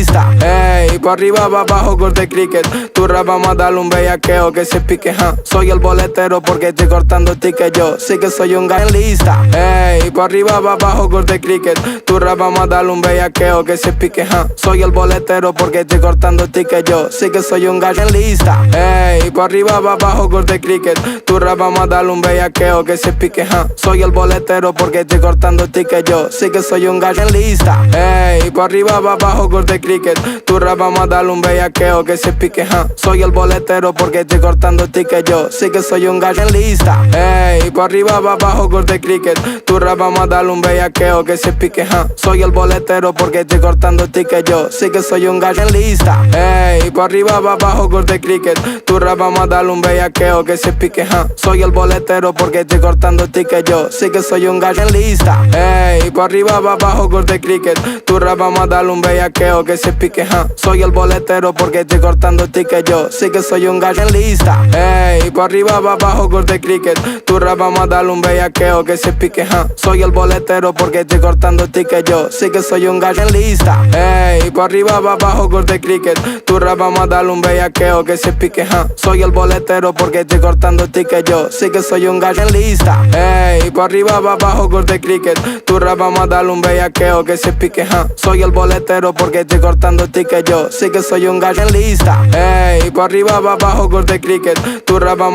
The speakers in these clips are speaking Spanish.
lista. Ey, pa' arriba, pa' abajo, corte cricket. Tu rap vamos a darle un bellaqueo que se pique, Soy el boletero porque estoy cortando ticket. Yo sí que soy un gallo en lista. Ey, pa' arriba, pa' abajo, corte cricket. Tu rap vamos a darle un bellaqueo que se pique, Soy el boletero porque estoy cortando ticket. Yo sí que soy un gallo en lista. Ey, pa' arriba, pa' abajo, corte cricket. Tu rap vamos a darle un bellaqueo que se pique, Soy el boletero porque estoy cortando ticket. Yo sí que soy un gallo en lista. Ey, pa' arriba, pa' abajo, corte cricket. Tu rap vamos a darle un bellaqueo que se pique, Soy el boletero porque estoy cortando ticket. Yo sí que soy un gallo en lista. Ey, pa' arriba, pa' abajo, corte cricket. Tu rap vamos a darle un bellaqueo que se pique, Soy el boletero porque estoy cortando ticket. Yo sí que soy un gallo en lista. Ey, pa' arriba, pa' abajo, corte cricket. Tu rap vamos a darle un bellaqueo que se pique, Soy el boletero porque estoy cortando ticket. Yo sí que soy un gallo en lista. Ey, pa' arriba, pa' abajo, corte cricket. Tu rap vamos a darle un bellaqueo que se pique, Soy el boletero porque estoy cortando ticket. Yo sí que soy un gallo en lista. Ey, pa' arriba, pa' abajo, corte cricket. Tu rap vamos a darle un bellaqueo que se pique, Soy el boletero porque estoy cortando ticket. Yo sí que soy un gallo en lista. Ey, pa' arriba, pa' abajo, corte cricket. Tu rap vamos a darle un bellaqueo que se pique, Soy el boletero porque estoy cortando ticket. Yo sí que soy un gallo en lista. Ey, pa' arriba, pa' abajo, corte cricket. Tu rap vamos a darle un bellaqueo que se pique, Soy el boletero porque estoy cortando ticket. Yo sí que soy un gallo en lista. Ey, pa' arriba, pa' abajo, corte cricket. Tu rap vamos a darle un bellaqueo que se pique, Soy el boletero porque estoy cortando ticket. Yo sí que soy un gallo en lista. Ey, pa' arriba, pa' abajo, corte cricket. Tu rap vamos a darle un bellaqueo que se pique,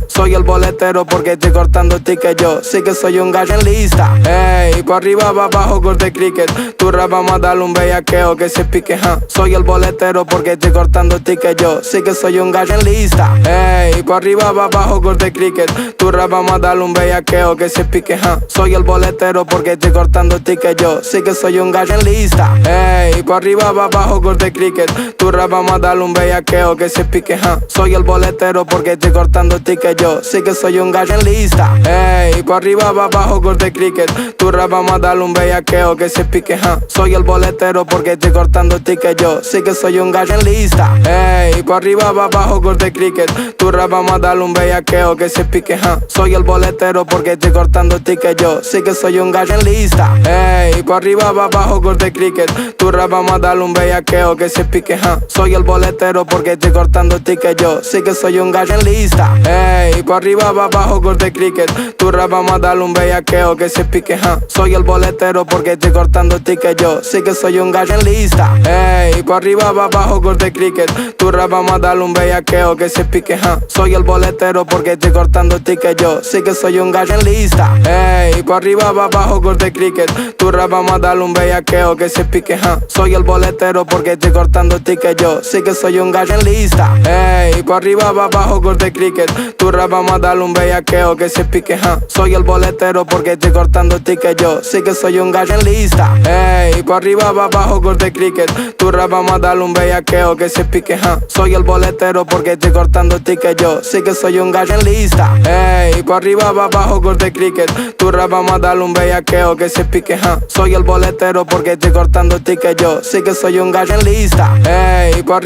Soy el boletero porque estoy cortando ticket. Yo sí que soy un gallo en lista. Ey, pa' arriba, pa' abajo, corte cricket. Tu rap vamos a darle un bellaqueo que se pique, Soy el boletero porque estoy cortando ticket. Yo sí que soy un gallo en lista. Ey, pa' arriba, pa' abajo, corte cricket. Tu rap vamos a darle un bellaqueo que se pique, Soy el boletero porque estoy cortando ticket. Yo sí que soy un gallo en lista. Ey, pa' arriba, pa' abajo, corte cricket. Tu rap vamos a darle un bellaqueo que se pique, Soy el boletero porque estoy cortando ticket. Yo sí que soy un gallo en lista. Ey, pa' arriba, pa' abajo, corte cricket. Tu rap vamos a darle un bellaqueo que se pique, Soy el boletero porque estoy cortando ticket. Yo sí que soy un gallo en lista. Ey, pa' arriba, pa' abajo, corte cricket. Tu rap vamos a darle un bellaqueo que se pique, Soy el boletero porque estoy cortando ticket. Yo sí que soy un gallo en lista. Ey, pa' arriba, pa' abajo, corte cricket. Tu rap vamos a darle un bellaqueo que se pique, Soy el boletero porque estoy cortando ticket. Yo sí que soy un gallo en lista. Ey, pa' arriba, pa' abajo, corte cricket. Tu rap vamos a darle un bellaqueo que se pique, Soy el boletero porque estoy cortando ticket. Yo sí que soy un gallo en lista. Ey, pa' arriba, pa' abajo, corte cricket. Tu rap vamos a darle un bellaqueo que se pique, Soy el boletero porque estoy cortando ticket. Yo sí que soy un gallo en lista. Ey, pa' arriba, pa' abajo, corte cricket. Tu rap vamos a darle un bellaqueo que se pique, Soy el boletero porque estoy cortando ticket. Yo sí que soy un gallo en lista. Ey, pa' arriba, pa' abajo, corte cricket. Tu rap vamos a darle un bellaqueo que se pique, Soy el boletero porque estoy cortando ticket. Yo sí que soy un gallo en lista. Ey, pa' arriba, pa' abajo, corte cricket. Tu rap vamos a darle un bellaqueo que se pique, Soy el boletero porque estoy cortando ticket. Yo sí que soy un gallo en lista. Ey, pa' arriba, pa' abajo, corte cricket. Tu rap vamos a darle un bellaqueo que se pique, Soy el boletero porque estoy cortando ticket. Yo sí que soy un gallo en lista. Ey, pa'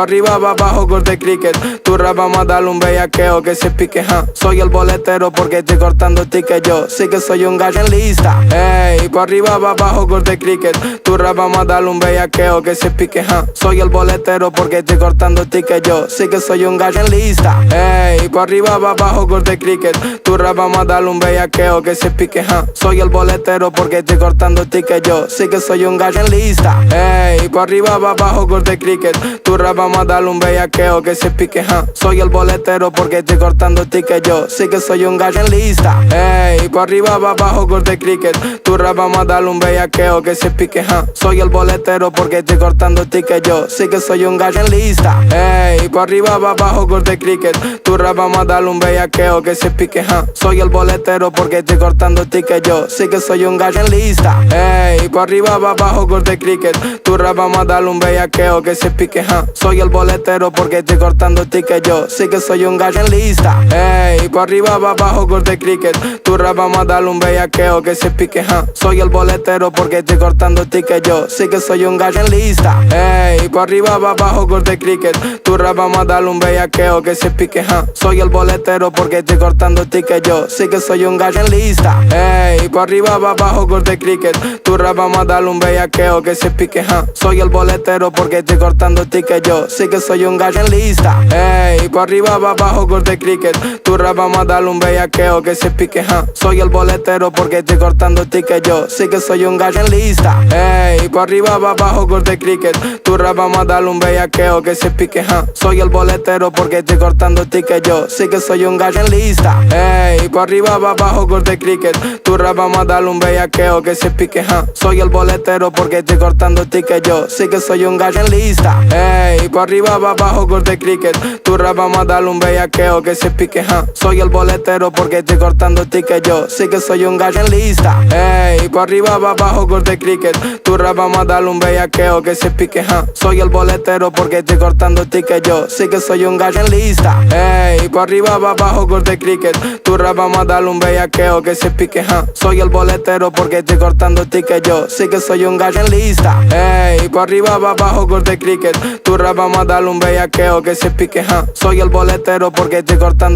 arriba, pa' abajo, corte cricket. Tu rap vamos a darle un bellaqueo que se pique, Soy el boletero porque estoy cortando ticket. Yo sí que soy un gallo en lista. Ey, pa' arriba, pa' abajo, corte cricket. Tu rap vamos a darle un bellaqueo que se pique, Soy el boletero porque estoy cortando ticket. Yo sí que soy un gallo en lista. Ey, pa' arriba, pa' abajo, corte cricket. Tu rap vamos a darle un bellaqueo que se pique, Soy el boletero porque estoy cortando ticket. Yo sí que soy un gallo en lista. Ey, pa' arriba, pa' abajo, corte cricket. Tu rap vamos a darle un bellaqueo que se pique, Soy el boletero porque estoy cortando ticket. Yo sí que soy un gallo en lista. Ey, pa' arriba, pa' abajo, corte cricket. Tu rap vamos a darle un bellaqueo que se pique, Soy el boletero porque estoy cortando ticket. Yo sí que soy un gallo en lista. Ey, pa' arriba, pa' abajo, corte cricket. Tu rap vamos a darle un bellaqueo que se pique, Soy el boletero porque estoy cortando ticket. Yo sí que soy un gallo en lista. Ey, pa' arriba, pa' abajo, corte cricket. Tu rap vamos a darle un bellaqueo que se pique, Soy el boletero porque estoy cortando ticket. Yo yo. Sí que soy un gallo en lista. Ey, pa' arriba, pa' abajo, corte cricket. Tu rap vamos a darle un bellaqueo que se pique, Soy el boletero porque estoy cortando ticket yo. Sí que soy un gallo en lista. Ey, pa' arriba, pa' abajo, corte cricket. Tu rap vamos a darle un bellaqueo que se pique, Soy el boletero porque estoy cortando ticket yo. Sí que soy un gallo en lista. Ey, pa' arriba, pa' abajo, corte cricket. Tu rap vamos a darle un bellaqueo que se pique, Soy el boletero porque estoy cortando ticket yo. Sí que soy un gallo en lista. Ey, pa' arriba, pa' abajo, corte cricket. Tu rap vamos a darle un bellaqueo que se pique, Soy el boletero porque estoy cortando ticket yo. Sí que soy un gallo en lista. Ey, pa' arriba, pa' abajo, corte cricket. Tu rap vamos a darle un bellaqueo que se pique, Soy el boletero porque estoy cortando ticket yo. Sí que soy un gallo en lista. Ey, pa' arriba, pa' abajo, corte cricket. Tu rap vamos a darle un bellaqueo que se pique, Soy el boletero porque estoy cortando ticket yo. Sí que soy un gallo en lista. Ey, pa' arriba, pa' abajo, corte cricket. Tu rap vamos a darle un bellaqueo que se pique, Soy el boletero porque estoy cortando ticket yo. Sí que soy un gallo en lista. Ey, pa' arriba, pa' abajo, corte cricket. Tu rap vamos a darle un bellaqueo que se pique, Soy el boletero porque estoy cortando ticket yo. Sí que soy un gallo en lista. Ey, pa' arriba, pa' abajo, corte cricket. Tu rap vamos a darle un bellaqueo que se pique, Soy el boletero porque estoy cortando ticket yo. Sí que soy un gallo en lista. Ey, pa' arriba, pa' abajo, corte cricket. Tu rap vamos a darle un bellaqueo que se pique, Soy el boletero porque estoy cortando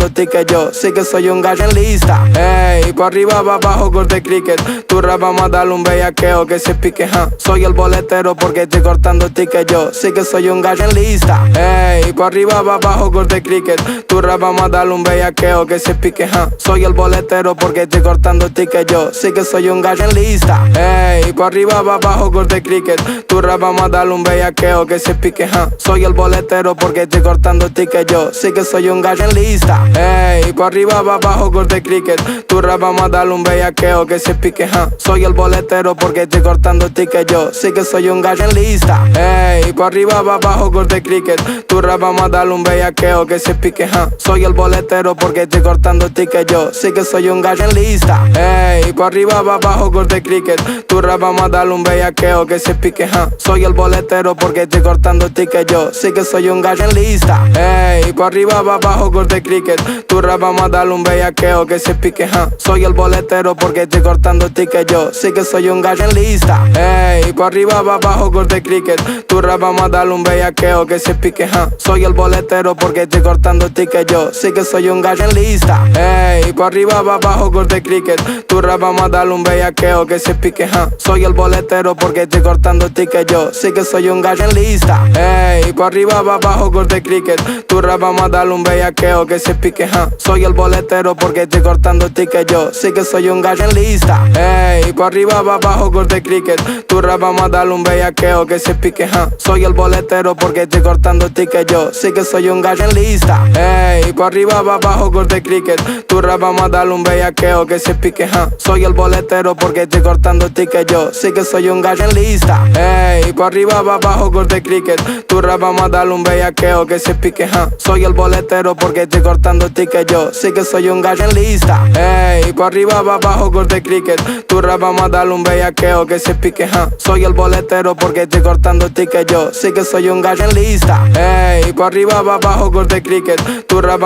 ticket yo. Sí que soy un gallo en lista. Ey, pa' arriba, pa' abajo, corte cricket. Tu rap vamos a darle un bellaqueo que se pique, Soy el boletero porque estoy cortando ticket yo. Sí que soy un gallo en lista. Ey, pa' arriba, pa' abajo, corte cricket. Tu rap vamos a darle un bellaqueo que se pique, Soy el boletero porque estoy cortando ticket yo. Sí que soy un gallo en lista. Ey, pa' arriba, pa' abajo, corte cricket. Tu rap vamos a darle un bellaqueo que se pique, Soy el boletero porque estoy cortando ticket yo. Sí que soy un gallo en lista. Ey, pa' arriba, pa' abajo, corte cricket. Tu rap vamos a darle un bellaqueo que se pique, Soy el boletero porque estoy cortando ticket yo. Sí que soy un gallo en lista. Ey, pa' arriba, pa' abajo, corte cricket. Tu rap vamos a darle un bellaqueo que se pique, Soy el boletero porque estoy cortando ticket yo. Sí que soy un gallo en lista. Ey, pa' arriba, pa' abajo, corte cricket. Tu rap vamos a darle un bellaqueo que se pique, Soy el boletero porque estoy cortando ticket yo. Sí que soy un gallo en lista. Ey, pa' arriba, pa' abajo, corte cricket. Tu rap vamos a darle un bellaqueo que se pique, Soy el boletero porque estoy cortando ticket yo. Sí que soy un gallo en lista. Ey, pa' arriba, pa' abajo, corte cricket. Tu rap vamos a darle un bellaqueo que se pique, Soy el boletero porque estoy cortando ticket yo. Sí que soy un gallo en lista. Ey, pa' arriba, pa' abajo, corte cricket. Tu rap vamos a darle un bellaqueo que se pique, Soy el boletero porque estoy cortando ticket yo. Sí que soy un gallo en lista. Ey, pa' arriba, pa' abajo, corte cricket. Tu rap vamos a darle un bellaqueo que se pique, Soy el boletero porque estoy cortando ticket yo. Sí que soy un gallo en lista. Ey, pa' arriba, pa' abajo, corte cricket. Tu rap vamos a darle un bellaqueo que se pique, Soy el boletero porque estoy cortando ticket yo. Sí que soy un gallo en lista. Ey, pa' arriba, pa' abajo, corte cricket. Tu rap vamos a darle un bellaqueo que se pique, Soy el boletero porque estoy cortando ticket yo. Sí que soy un gallo en lista. Ey, pa' arriba, pa' abajo, corte cricket. Tu rap vamos a darle un bellaqueo que se pique, Soy el boletero porque estoy cortando ticket yo. Sí que soy un gallo en lista. Ey, pa' arriba, pa' abajo, corte cricket. Tu rap vamos a darle un bellaqueo que se pique, Soy el boletero porque estoy cortando ticket yo. Sí que soy un gallo en lista. Ey, pa' arriba, pa' abajo, corte cricket. Tu rap vamos a darle un bellaqueo que se pique, Soy el boletero porque estoy cortando ticket yo. Sí que soy un gallo en lista. Ey, pa' arriba, pa' abajo, corte cricket. Tu rap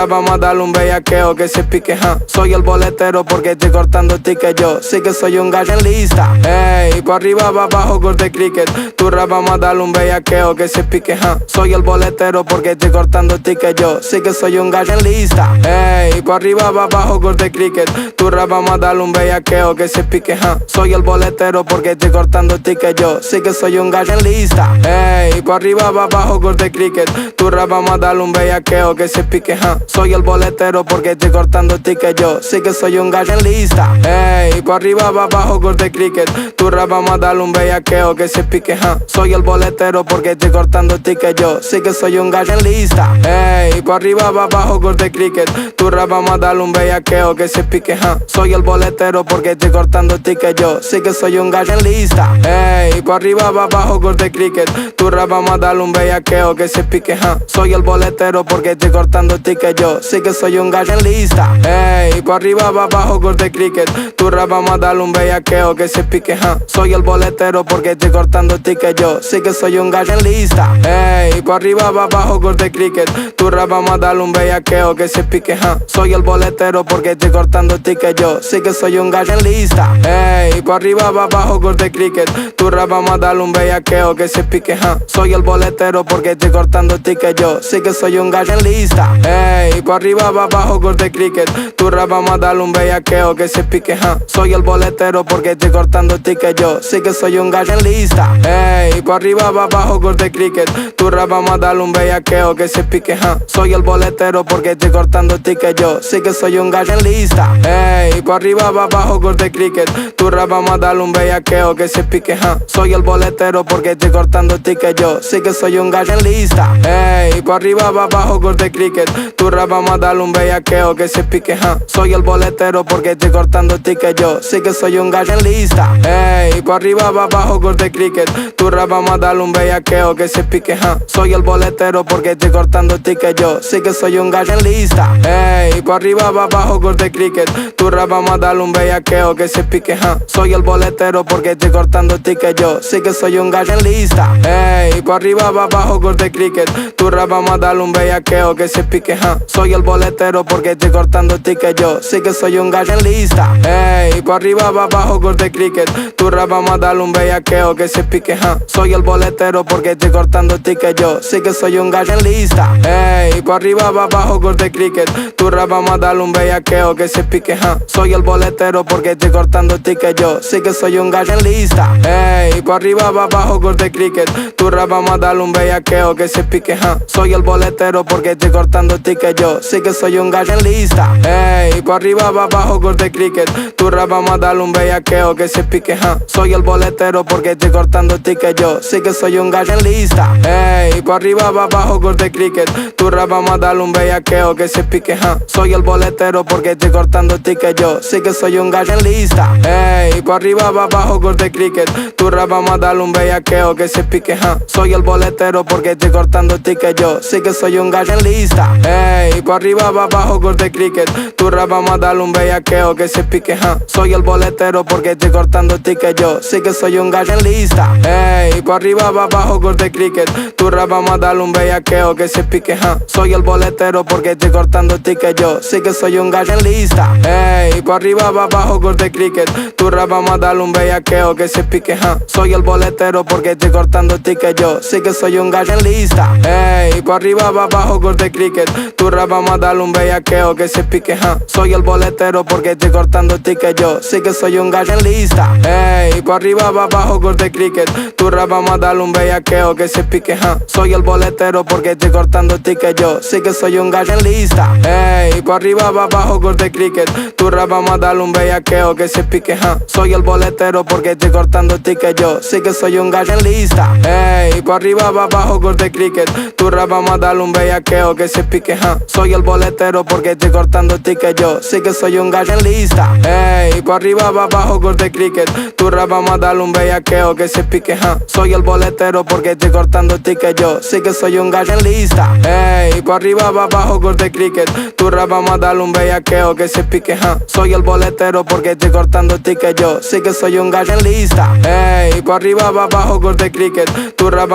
vamos a darle un bellaqueo que se pique, Soy el boletero porque estoy cortando ticket yo. Sí que soy un gallo en lista. Ey, pa' arriba, pa' abajo, corte cricket. Tu rap vamos a darle un bellaqueo que se pique, Soy el boletero porque estoy cortando ticket yo. Sí que soy un gallo en lista. Ey, pa' arriba, pa' abajo, corte cricket. Tu rap vamos a darle un bellaqueo que se pique, Soy el boletero porque estoy cortando ticket yo. Sí que soy un gallo en lista. Ey, pa' arriba, pa' abajo, corte cricket. Tu rap vamos a darle un bellaqueo que se pique, Soy el boletero porque estoy cortando ticket yo. Sí que soy un gallo en lista. Ey, pa' arriba, pa' abajo, corte cricket. Tu rap vamos a darle un bellaqueo que se pique, Soy el boletero porque estoy cortando ticket yo. Sí que soy un gallo en lista. Ey, pa' arriba, pa' abajo, corte cricket. Tu rap vamos a darle un bellaqueo que se pique, Soy el boletero porque estoy cortando ticket yo. Sí que soy un gallo en lista. Ey, pa' arriba, pa' abajo, corte cricket. Tu rap vamos a darle un bellaqueo que se pique, Soy el boletero porque estoy cortando ticket yo. Sí que soy un gallo en lista. Ey, pa' arriba, pa' abajo, corte cricket. Tu Vamos a darle un bellaqueo que se pique, Soy el boletero porque estoy cortando tickets. Yo sí que soy un gallo en lista. Ey, pa' arriba, pa' abajo, corte cricket. Tu rap vamos a darle un bellaqueo que se pique, Soy el boletero porque estoy cortando tickets. Yo sí que soy un gallo en lista. Ey, pa' arriba, pa' abajo, corte cricket. Tu rap vamos a darle un bellaqueo que se pique, Soy el boletero porque estoy cortando tickets. Yo sí que soy un gallo en lista. Ey, pa' arriba, pa' abajo, corte cricket. Tu rap vamos a darle un bellaqueo que se pique, Soy el boletero porque estoy cortando tickets. Yo sí que soy un gallo en lista. Ey, pa' arriba, pa' abajo, corte cricket. Tu rap vamos a darle un bellaqueo que se pique, Soy el boletero porque estoy cortando tickets. Yo sí que soy un gallo en lista. Ey, pa' arriba, pa' abajo, corte cricket. Tu rap vamos a darle un bellaqueo que se pique, Soy el boletero porque estoy cortando tickets. Yo sí que soy un gallo en lista. Ey, pa' arriba, pa' abajo, corte cricket. Tu rap vamos a darle un bellaqueo que se pique, Soy el boletero porque estoy cortando tickets. Yo sí que soy un gallo en lista. Ey, pa' arriba, pa' abajo, corte cricket. Tu rap vamos a darle un bellaqueo que se pique, Soy el boletero porque estoy cortando tickets. Yo sí que soy un gallo en lista. Ey, pa' arriba, pa' abajo, corte cricket. Tu rap vamos a darle un bellaqueo que se pique, Soy el boletero porque estoy cortando tickets. Yo sí que soy un gallo en lista. Ey, pa' arriba, pa' abajo, corte cricket. Tu rap vamos a darle un bellaqueo que se pique, Soy el boletero porque estoy cortando tickets. Yo sí que soy un gallo en lista. Ey, pa' arriba, pa' abajo, corte cricket. Tu rap vamos a darle un bellaqueo que se pique, Soy el boletero porque estoy cortando tickets. Yo sí que soy un gallo en lista. Ey, pa' arriba, pa' abajo, corte cricket. Tu rap vamos a darle un bellaqueo que se pique, Soy el boletero porque estoy cortando tickets. Yo sí que soy un gallo en lista. Ey, pa' arriba, pa' abajo, corte cricket. Tu rap vamos a darle un bellaqueo que se pique, Soy el boletero porque estoy cortando tickets. Yo sí que soy un gallo en lista. Ey, pa' arriba, pa' abajo, corte cricket. Tu rap vamos a darle un bellaqueo que se pique, Soy el boletero porque estoy cortando tickets. Yo sí que soy un gallo en lista. Ey, pa' arriba, pa' abajo, corte cricket. Tu rap vamos a darle un bellaqueo que se pique, Soy el boletero porque estoy cortando tickets. Yo sí que soy un gallo en lista. Ey, pa' arriba, pa' abajo, corte cricket. Tu rap vamos a darle un bellaqueo que se pique, Soy el boletero porque estoy cortando tickets. Yo sí que soy un gallo en lista. Ey, pa' arriba, pa' abajo, corte cricket. Tu rap vamos a darle un bellaqueo que se pique, Soy el boletero porque estoy cortando tickets. Yo sí que soy un gallo en lista. Ey, pa' arriba, pa' abajo, corte cricket. Tu rap vamos a darle un bellaqueo que se pique, Soy el boletero porque estoy cortando tickets. Yo sí que soy un gallo en lista. Ey, pa' arriba, pa' abajo, corte cricket. Tu rap vamos a darle un bellaqueo que se pique, Soy el boletero porque estoy cortando tickets. Yo sí que soy un gallo en lista. Ey, pa' arriba, pa' abajo, corte cricket. Tu rap vamos a darle un bellaqueo que se pique, Soy el boletero porque estoy cortando tickets. Yo sí que soy un gallo en lista. Ey, pa' arriba, pa' abajo, corte cricket. Tu rap vamos a darle un bellaqueo que se pique, Soy el boletero porque estoy cortando tickets. Yo sí que soy un gallo en lista. Ey, pa' arriba, pa' abajo, corte cricket. Tu rap vamos a darle un bellaqueo que se pique, Soy el boletero porque estoy cortando tickets. Yo sí que soy un gallo en lista. Ey, pa' arriba, pa' abajo, corte cricket. Tu rap vamos a darle un bellaqueo que se pique, Soy el boletero porque estoy cortando tickets. Yo sí que soy un gallo en lista. Ey, pa' arriba, pa' abajo, corte cricket. Tu rap vamos a darle un bellaqueo que se pique, Soy el boletero porque estoy cortando tickets. Yo sí que soy un gallo en lista. Ey, pa' arriba, pa' abajo, corte cricket. Tu rap vamos a darle un bellaqueo que se pique, Soy el boletero porque estoy cortando tickets. Yo sí que soy un gallo en lista. Ey, pa' arriba, pa' abajo, corte cricket. Tu rap vamos a darle un bellaqueo que se pique, Soy el boletero porque estoy cortando tickets. Yo sí que soy un gallo en lista. Ey, pa' arriba, pa' abajo, corte cricket. Tu rap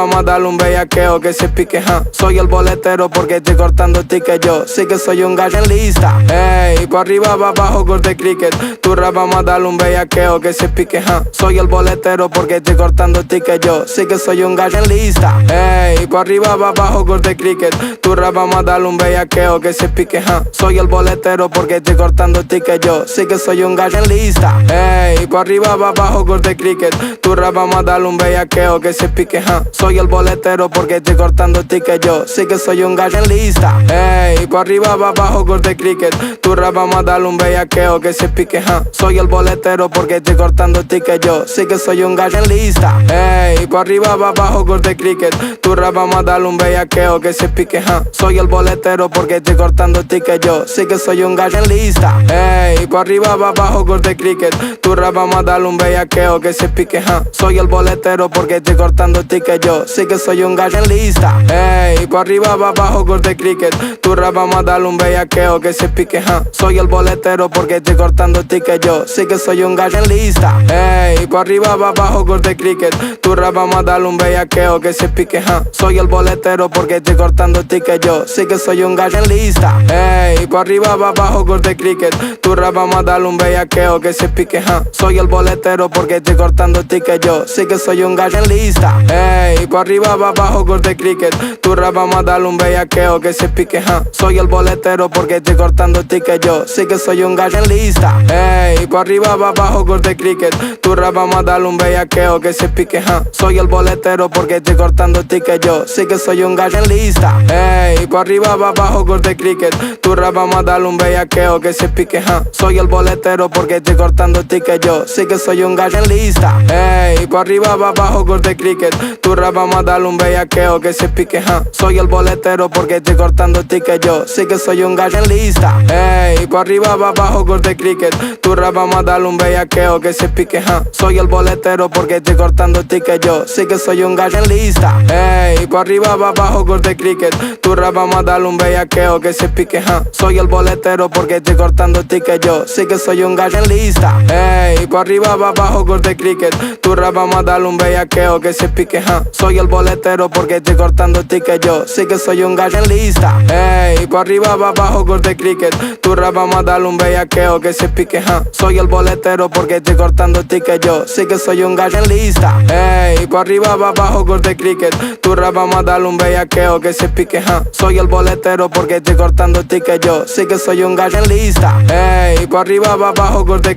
vamos a darle un bellaqueo que se pique, Soy el boletero porque estoy cortando tickets. Yo sí que soy un gallo en lista. Ey, pa' arriba, pa' abajo, corte cricket. Tu rap vamos a darle un bellaqueo que se pique, Soy el boletero porque estoy cortando tickets. Yo sí que soy un gallo en lista. Ey, pa' arriba, pa' abajo, corte cricket. Tu rap vamos a darle un bellaqueo que se pique, Soy el boletero porque estoy cortando tickets. Yo sí que soy un gallo en lista. Ey, pa' arriba, pa' abajo, corte cricket. Tu rap vamos a darle un bellaqueo que se pique, Soy el boletero porque estoy cortando tickets. Yo sí que soy un gallo en lista. Ey, pa' arriba, pa' abajo, corte cricket. Tu rap vamos a darle un bellaqueo que se pique, Soy el boletero porque estoy cortando tickets. Yo sí que soy un gallo en lista. Ey, pa' arriba, pa' abajo, corte cricket. Tu rap vamos a darle un bellaqueo que se pique, Soy el boletero porque estoy cortando tickets. Yo sí que soy un gallo en lista. Ey, pa' arriba, pa' abajo, corte cricket. Tu rap vamos a darle un bellaqueo que se pique, Soy el boletero porque estoy cortando tickets. ticket, yo sí que soy un gallo en lista. Ey, pa' arriba, pa' abajo, corte cricket. Tu rap vamos a darle un bellaqueo que se pique, Soy el boletero porque estoy cortando ticket, yo sí que soy un gallo en lista. Ey, pa' arriba, pa' abajo, corte cricket. Tu rap vamos a darle un bellaqueo que se pique, Soy el boletero porque estoy cortando ticket, yo sí que soy un gallo en lista. Ey, pa' arriba, pa' abajo, corte cricket. Tu rap vamos a darle un bellaqueo que se pique, Soy el boletero porque estoy cortando ticket, yo sí que soy un gallo en lista. Ey, pa' arriba, pa' abajo, corte cricket. Tu rap vamos a darle un bellaqueo que se pique, Soy el boletero porque estoy cortando ticket, yo sí que soy un gallo en lista. Ey, pa' arriba, pa' abajo, corte cricket. Tu rap vamos a darle un bellaqueo que se pique, Soy el boletero porque estoy cortando ticket, yo sí que soy un gallo en lista. Ey, pa' arriba, pa' abajo, corte cricket. Tu rap vamos a darle un bellaqueo que se pique, Soy el boletero porque estoy cortando ticket, yo sí que soy un gallo en lista. Ey, pa' arriba, pa' abajo, corte cricket. Tu rap vamos a darle un bellaqueo que se pique, Soy el boletero porque estoy cortando ticket, yo sí que soy un gallo en lista. Ey, pa' arriba, pa' abajo, corte cricket. Tu rap vamos a darle un bellaqueo que se pique, Soy el boletero porque estoy cortando ticket, yo sí que soy un gallo en lista. Ey, pa' arriba, pa' abajo, corte cricket. Tu rap vamos a darle un bellaqueo que se pique, Soy el boletero porque estoy cortando ticket, yo sí que soy un gallo en lista. Ey, pa' arriba, pa' abajo, corte cricket. Tu rap vamos a darle un bellaqueo que se pique, Soy el boletero porque estoy cortando ticket, yo sí que soy un gallo en lista. Ey, pa' arriba, pa' abajo, corte cricket. Tu rap vamos a darle un bellaqueo que se pique, Soy el boletero porque estoy cortando ticket, yo sí que soy un gallo en lista. Ey, pa' arriba, pa' abajo, corte cricket. Tu rap vamos a darle un bellaqueo que se pique, Soy el boletero porque estoy cortando ticket, yo sí que soy un gallo en lista. Ey, pa' arriba, pa' abajo, corte cricket.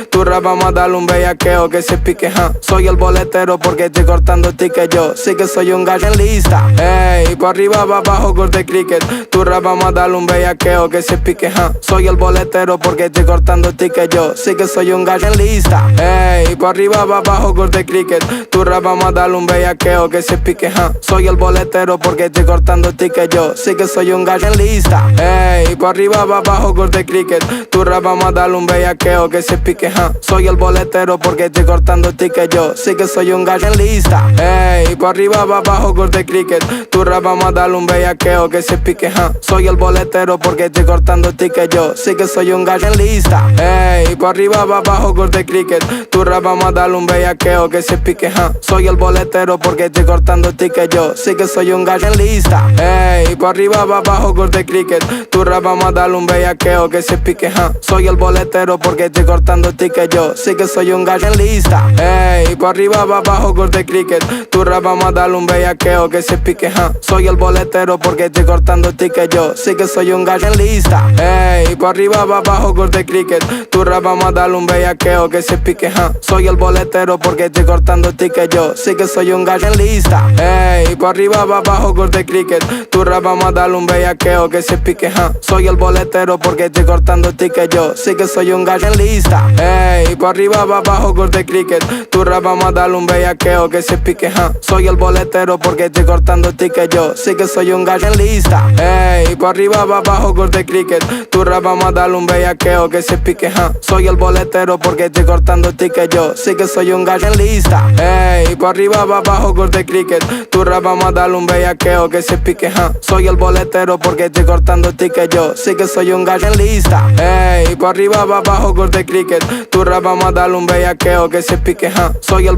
Tu rap vamos a darle un bellaqueo que se pique, Soy el boletero porque estoy cortando ticket, yo sí que soy un gallo en lista. Ey, pa' arriba, pa' abajo, corte cricket. Tu rap vamos a darle un bellaqueo que se pique, Soy el boletero porque estoy cortando ticket, yo sí que soy un gallo en lista. Ey, pa' arriba, pa' abajo, corte cricket. Tu rap vamos a darle un bellaqueo que se pique, Soy el boletero porque estoy cortando ticket, yo sí que soy un gallo en lista. Ey, pa' arriba, pa' abajo, corte cricket. Tu rap vamos a darle un bellaqueo que se pique, Soy el boletero porque estoy cortando ticket, yo sí que soy un gallo en lista. Ey, pa' arriba, pa' abajo, corte cricket. Tu rap vamos a darle un bellaqueo que se pique, Soy el boletero porque estoy cortando ticket, yo sí que soy un gallo en lista. Ey, pa' arriba, pa' abajo, corte cricket. Tu rap vamos a darle un bellaqueo que se pique, Soy el boletero porque estoy cortando ticket, yo sí que soy un gallo en lista. Ey, pa' arriba, pa' abajo, corte cricket. Tu rap vamos a darle un bellaqueo que se pique, Soy el boletero porque estoy cortando ticket, yo sí que soy un gallo en lista. Ey, pa' arriba, pa' abajo, corte cricket. Tu rap vamos a darle un bellaqueo que se pique, Soy el boletero porque estoy cortando ticket, yo sí que soy un gallo en lista. Ey, pa' arriba, pa' abajo, corte cricket. Tu rap vamos a darle un bellaqueo que se pique, Soy el boletero porque estoy cortando ticket, yo sí que soy un gallo en lista. Ey, pa' arriba, pa' abajo, corte cricket. Tu rap vamos a darle un bellaqueo que se pique, Soy el boletero porque estoy cortando ticket, yo sí que soy un gallo en lista. Ey, pa' arriba, pa' abajo, corte cricket. Tu rap vamos a darle un bellaqueo que se pique, Soy el boletero porque estoy cortando ticket, yo sí que soy un gallo en lista. Ey, pa' arriba, pa' abajo, corte cricket. Tu rap vamos a darle un bellaqueo que se pique, Soy el boletero porque estoy cortando ticket, yo sí que soy un gallo en lista. Ey, pa' arriba, pa' abajo, corte cricket. Tu rap vamos a darle un bellaqueo que se pique, Soy el boletero porque estoy cortando ticket, yo sí que soy un gallo en lista. Ey, pa' arriba, pa' abajo, corte cricket. Tu rap vamos a darle un bellaqueo que se pique, Soy el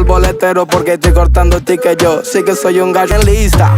boletero porque estoy cortando ticket, yo sí que soy un gallo en lista.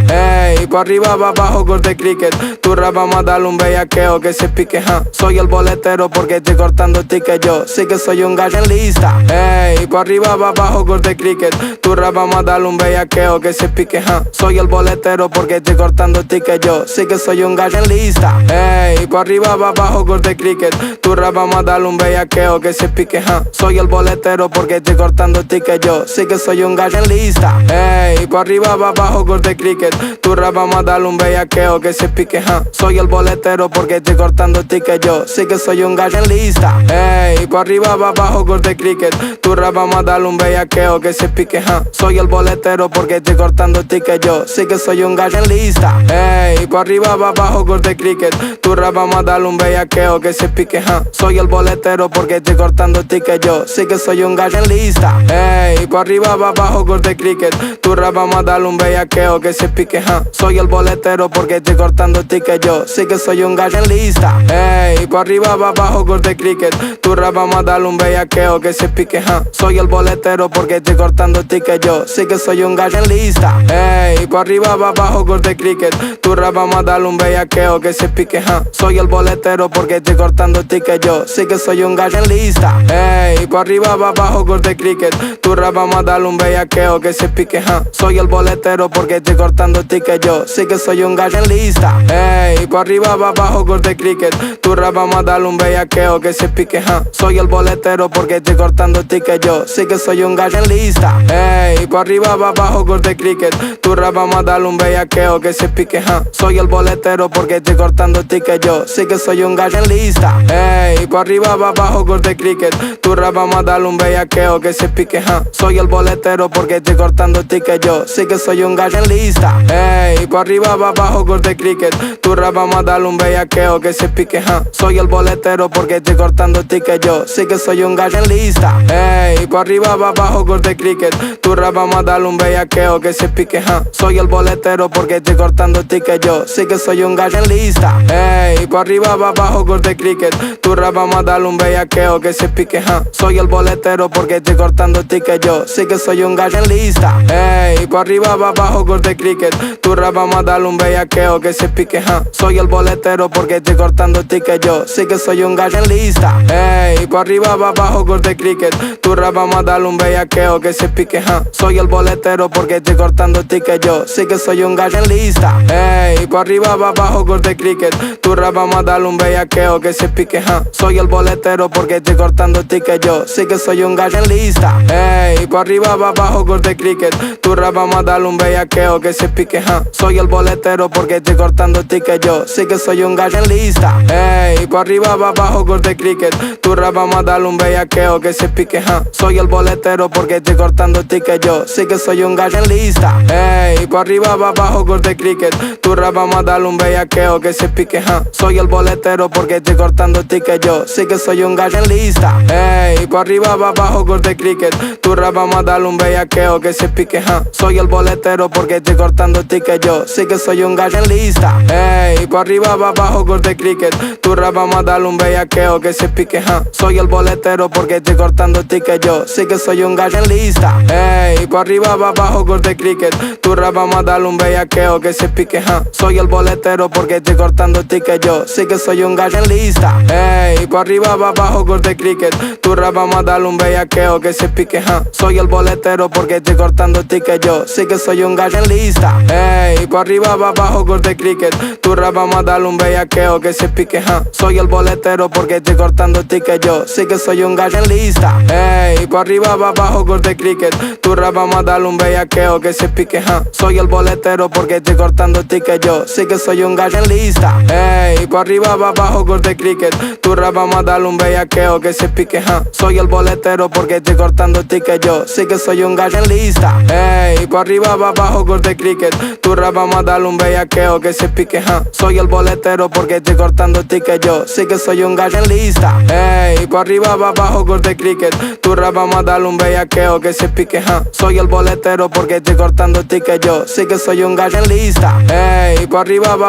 Ey, pa' arriba, pa' abajo, corte cricket. Tu rap vamos a darle un bellaqueo que se pique, Soy el boletero porque estoy cortando ticket, yo sí que soy un gallo en lista. Ey, pa' arriba, pa' abajo, corte cricket. Tu rap vamos a darle un bellaqueo que se pique, Soy el boletero porque estoy cortando ticket, yo sí que soy un gallo en lista. Ey, pa' arriba, pa' abajo, corte cricket. Tu rap vamos a darle un bellaqueo que se pique, Soy el boletero porque estoy cortando ticket, yo sí que soy un gallo en lista. Ey, pa' arriba, pa' abajo, corte cricket. Tu rap vamos a darle un bellaqueo que se pique, Soy el boletero porque estoy cortando ticket, yo sí que soy un gallo en lista. Ey, pa' arriba, pa' abajo, corte cricket. Tu rap vamos a darle un bellaqueo que se pique, Soy el boletero porque estoy cortando ticket, yo sí que soy un gallo en lista. Ey, pa' arriba, pa' abajo, corte cricket. Tu rap vamos a darle un bellaqueo que se pique, Soy el boletero porque estoy cortando ticket, yo sí que soy un gallo en lista. Ey, pa' arriba, pa' abajo, corte cricket. Tu rap vamos a darle un bellaqueo que se pique, Soy el boletero porque estoy cortando ticket yo. Sí que soy un gallo en lista. Ey, pa' arriba, pa' abajo, corte cricket. Tu rap vamos a darle un bellaqueo que se pique, Soy el boletero porque estoy cortando ticket yo. Sí que soy un gallo en lista. Ey, pa' arriba, pa' abajo, corte cricket. Tu rap vamos a darle un bellaqueo que se pique, Soy el boletero porque estoy cortando ticket yo. Sí que soy un gallo en lista. Ey, pa' arriba, pa' abajo, corte cricket. Tu rap vamos a darle un bellaqueo que se pique, Soy el boletero porque estoy cortando ticket yo. Sí que soy un gallo en lista. Ey, pa' arriba, pa' abajo, corte cricket. Tu rap vamos a darle un bellaqueo que se pique, Soy el boletero porque estoy cortando ticket yo. Sí que soy un gallo en lista. Ey, pa' arriba, pa' abajo, corte cricket. Tu rap vamos a darle un bellaqueo que se pique, Soy el boletero porque estoy cortando ticket yo. Sí que soy un gallo en lista. Ey, pa' arriba, pa' abajo, corte cricket. Tu rap vamos a darle un bellaqueo que se pique, Soy el boletero porque estoy cortando ticket yo. Sí que soy un gallo en lista. Ey, pa' arriba, pa' abajo, corte cricket. Tu rap vamos a darle un bellaqueo que se pique, Soy el boletero porque estoy cortando ticket yo. Sí que soy un gallo en lista. Ey, pa' arriba, pa' abajo, corte cricket. Tu rap vamos a darle un bellaqueo que se pique, Soy el boletero porque estoy cortando ticket yo. Sí que soy un gallo en lista. Ey, pa' arriba, pa' abajo, corte cricket. Tu rap vamos a darle un bellaqueo que se pique, Soy el boletero porque estoy cortando ticket yo. Sí que soy un gallo en lista. Ey, pa' arriba, pa' abajo, corte cricket. Tu rap vamos a darle un bellaqueo que se pique, Soy el boletero porque estoy cortando ticket yo. Sí que soy un gallo en lista. Ey, pa' arriba, pa' abajo, corte cricket. Tu rap vamos a darle un bellaqueo que se pique, Soy el boletero porque estoy cortando ticket yo. Sí que soy un gallo en lista. Ey, pa' arriba, pa' abajo, corte cricket. Tu rap vamos a darle un bellaqueo que se pique, Soy el boletero porque estoy cortando ticket yo. Sí que soy un gallo en lista. Ey, pa' arriba, pa' abajo, corte cricket. Tu rap vamos a darle un bellaqueo que se pique, Soy el boletero porque estoy cortando ticket yo. Sí que soy un gallo en lista. Ey, pa' arriba, pa' abajo, corte cricket. Tu rap vamos a darle un bellaqueo que se pique, Soy el boletero porque estoy cortando ticket yo. Sí que soy un gallo en lista. Ey, pa' arriba, pa' abajo, corte cricket. Tu rap vamos a darle un bellaqueo que se pique, Soy el boletero porque estoy cortando ticket yo. Sí que soy un gallo en lista. Ey, pa' arriba, pa' abajo, corte cricket. Tu rap vamos a darle un bellaqueo que se pique, Soy el boletero porque estoy cortando ticket yo. Sí que soy un gallo en lista. Ey, pa' arriba, pa' abajo, corte cricket. Tu rap vamos a darle un bellaqueo que se pique, Soy el boletero porque estoy cortando ticket yo. Sí que soy un gallo en lista. Ey, pa' arriba, pa' abajo, corte cricket. Tu rap vamos a darle un bellaqueo que se pique, Soy el boletero porque estoy cortando ticket yo. Sí que soy un gallo en lista. Ey, pa' arriba, pa' abajo, corte cricket. Tu rap vamos a darle un bellaqueo que se pique, Soy el boletero porque estoy cortando ticket yo. Sí que soy un gallo en lista. Ey, pa' arriba, pa' abajo, corte cricket. Tu rap vamos a darle un bellaqueo que se pique, Soy el boletero porque estoy cortando ticket yo. Sí que soy un gallo en lista. Ey, pa' arriba, pa' abajo, corte cricket. Tu rap vamos a darle un bellaqueo que se pique, Soy el boletero porque estoy cortando ticket yo. Sí que soy un gallo en lista. Ey, pa' arriba, pa' abajo, corte cricket. Tu rap vamos a darle un bellaqueo que se pique, Soy el boletero porque estoy cortando ticket yo. Sí que soy un gallo en lista. Ey, pa' arriba, pa' abajo, corte cricket. Tu rap vamos a darle un bellaqueo que se pique, Soy el boletero porque estoy cortando ticket yo. Sí que soy un gallo en lista. Ey, pa' arriba, pa' abajo, corte cricket. Tu rap vamos a darle un bellaqueo que se pique, Soy el boletero porque estoy cortando ticket yo. Sí que soy un gallo en lista. Ey, pa' arriba, pa' abajo, corte cricket. Tu rap vamos a darle un bellaqueo que se pique, Soy el boletero porque estoy cortando ticket yo. Sí que soy un gallo en lista. Ey, pa' arriba, pa'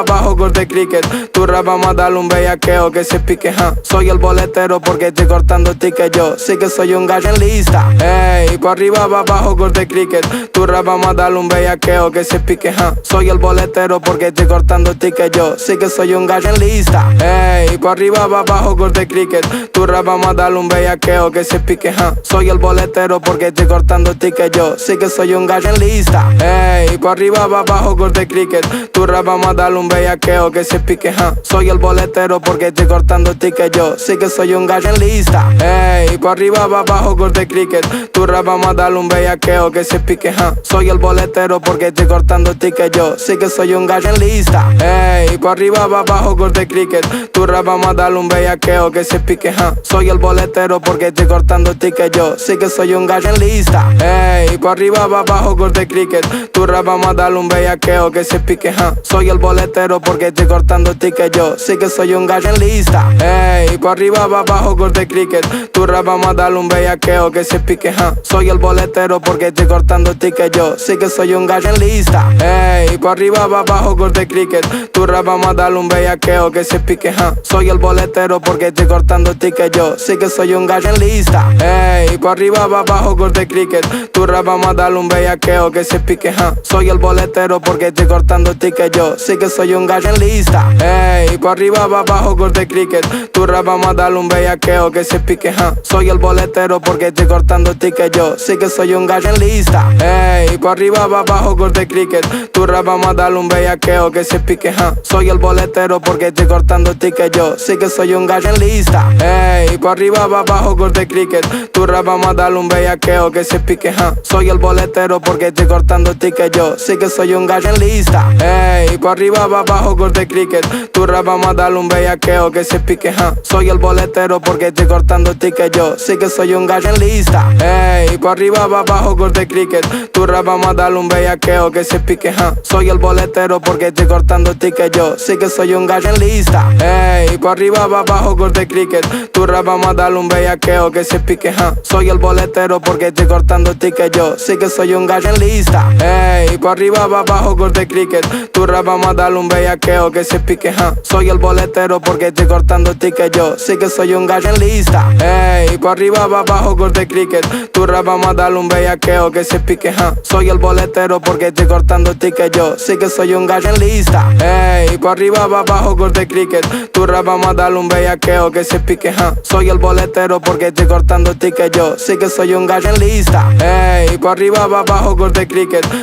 abajo, corte cricket. Tu rap vamos a darle un bellaqueo que se pique, Soy el boletero porque estoy cortando ticket yo. Sí que soy un gallo en lista. Ey, pa' arriba, pa' abajo, corte cricket. Tu rap vamos a darle un bellaqueo que se pique, Soy el boletero porque estoy cortando ticket yo. Sí que soy un gallo en lista. Ey, pa' arriba, pa' abajo, corte cricket. Tu rap vamos a darle un bellaqueo que se pique, Soy el boletero porque estoy cortando ticket yo. Sí que soy un gallo en lista. Ey, pa' arriba, pa' abajo, corte cricket. Tu rap vamos a darle un bellaqueo que se pique, Soy el boletero porque estoy cortando ticket yo. Sí que soy un gallo en lista. Ey, pa' arriba, pa' abajo, corte cricket. Tu rap vamos a darle un bellaqueo que se pique, Soy el boletero porque estoy cortando ticket yo. Sí que soy un gallo en lista. Ey, pa' arriba, pa' abajo, corte cricket. Tu rap vamos a darle un bellaqueo que se pique, Soy el boletero porque estoy cortando ticket yo. Sí que soy un gallo en lista. Ey, pa' arriba, pa' abajo, corte cricket. Tu rap vamos a darle un bellaqueo que se pique, Soy el boletero porque estoy cortando ticket ticket. Yo sí que soy un gallo en lista. Ey, pa' arriba, pa' abajo, corte cricket. Tu rap vamos a darle un bellaqueo que se pique, Soy el boletero porque estoy cortando ticket. Yo sí que soy un gallo en lista. Ey, pa' arriba, pa' abajo, corte cricket. Tu rap vamos a darle un bellaqueo que se pique, Soy el boletero porque estoy cortando ticket. Yo sí que soy un gallo en lista. Ey, pa' arriba, pa' abajo, corte cricket. Tu rap vamos a darle un bellaqueo que se pique, Soy el boletero porque estoy cortando ticket. Yo sí que soy un gallo en lista. Ey, pa' arriba, pa' abajo, corte cricket. Tu rap vamos a darle un bellaqueo que se pique, Soy el boletero porque estoy cortando ticket. Yo sí que soy un gallo en lista. Ey, pa' arriba, pa' abajo, corte cricket. Tu rap vamos a darle un bellaqueo que se pique, Soy el boletero porque estoy cortando ticket. Yo sí que soy un gallo en lista. Ey, pa' arriba, pa' abajo, corte cricket. Tu rap vamos a darle un bellaqueo que se pique, Soy el boletero porque estoy cortando ticket. Yo sí que soy un gallo en lista. Ey, pa' arriba, pa' abajo, corte cricket. Tu rap vamos a darle un bellaqueo que se pique, Soy el boletero porque estoy cortando ticket. Yo sí que soy un gallo en lista. Ey, pa' arriba, pa' abajo, corte cricket. Tu rap vamos a darle un bellaqueo que se pique, Soy el boletero porque estoy cortando ticket. Yo sí que soy un gallo en lista. Ey, pa' arriba, pa' abajo, corte cricket. Tu rap vamos a darle un bellaqueo que se pique, Soy el boletero porque estoy cortando ticket. Yo sí que soy un gallo en lista. Ey, pa' arriba, pa' abajo, corte cricket. Tu rap vamos a darle un bellaqueo que se pique, Soy el boletero porque estoy cortando ticket. Yo sí que soy un gallo en lista. Ey, pa' arriba, pa' abajo, corte cricket. Tu rap vamos a darle un bellaqueo que se pique, Soy el boletero porque estoy cortando ticket. Yo sí que soy un gallo en lista. Ey, pa' arriba, pa' abajo, corte cricket. Tu rap vamos a darle un bellaqueo que se pique, Soy el boletero porque estoy cortando ticket. Yo sí que soy un gallo en lista. Ey, pa' arriba, pa' abajo, corte cricket.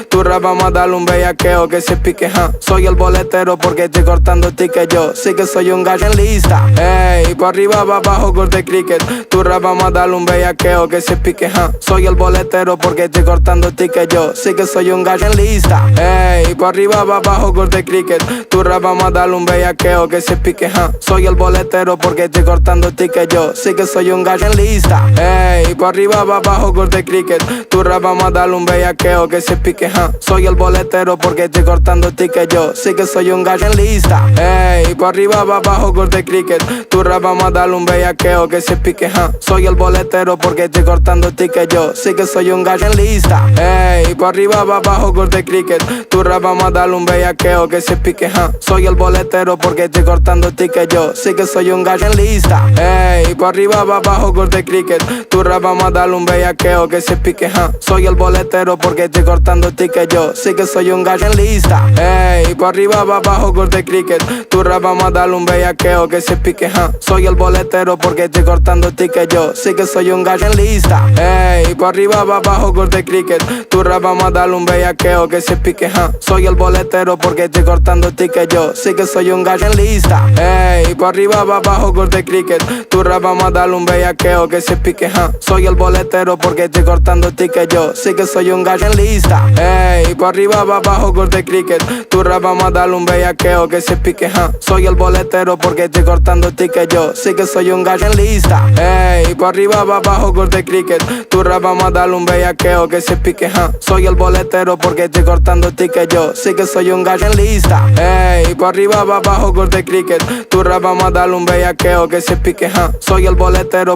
Tu rap vamos a darle un bellaqueo que se pique, Soy el boletero porque estoy cortando ticket. Yo sí que soy un gallo en lista. Ey, pa' arriba, pa' abajo, corte cricket. Tu rap vamos a darle un bellaqueo que se pique, Soy el boletero porque estoy cortando ticket. Yo sí que soy un gallo en lista. Ey, pa' arriba, pa' abajo, corte cricket. Tu rap vamos a darle un bellaqueo que se pique, Soy el boletero porque estoy cortando ticket. Yo sí que soy un gallo en lista. Ey, pa' arriba, pa' abajo, corte cricket. Tu rap vamos a darle un bellaqueo que se pique, Soy el boletero porque estoy cortando ticket. Yo sí que soy un gallo en lista. Ey, pa' arriba, pa' abajo, corte cricket. Tu rap vamos a darle un bellaqueo que se pique, Soy el boletero porque estoy cortando ticket. Yo sí que soy un gallo en lista. Ey, pa' arriba, pa' abajo, corte cricket. Tu rap vamos a darle un bellaqueo que se pique, Soy el boletero porque estoy cortando ticket. Yo sí que soy un gallo en lista. Ey, pa' arriba, pa' abajo, corte cricket. Tu rap vamos a darle un bellaqueo que se pique, Soy el boletero porque estoy cortando ticket. Yo sí que soy un gallo en lista. Ey, pa' arriba, pa' abajo, corte cricket. Tu rap vamos a darle un bellaqueo que se pique, Soy el boletero porque estoy cortando ticket. Yo sí que soy un gallo en lista. Ey, pa' arriba, pa' abajo, corte cricket. Tu rap vamos a darle un bellaqueo que se pique, Soy el boletero porque estoy cortando ticket. Yo sí que soy un gallo en lista. Ey, pa' arriba, pa' abajo, corte cricket. Tu rap vamos a darle un bellaqueo que se pique, Soy el boletero porque estoy cortando ticket. Yo sí que soy un gallo en lista. Ey, pa' arriba, pa' abajo, corte cricket. Tu rap vamos a darle un bellaqueo que se pique, Soy el boletero porque estoy cortando ticket. Yo sí que soy un gallo en lista. Ey, pa' arriba, pa' abajo, corte cricket. Tu rap vamos a darle un bellaqueo que se pique, Soy el boletero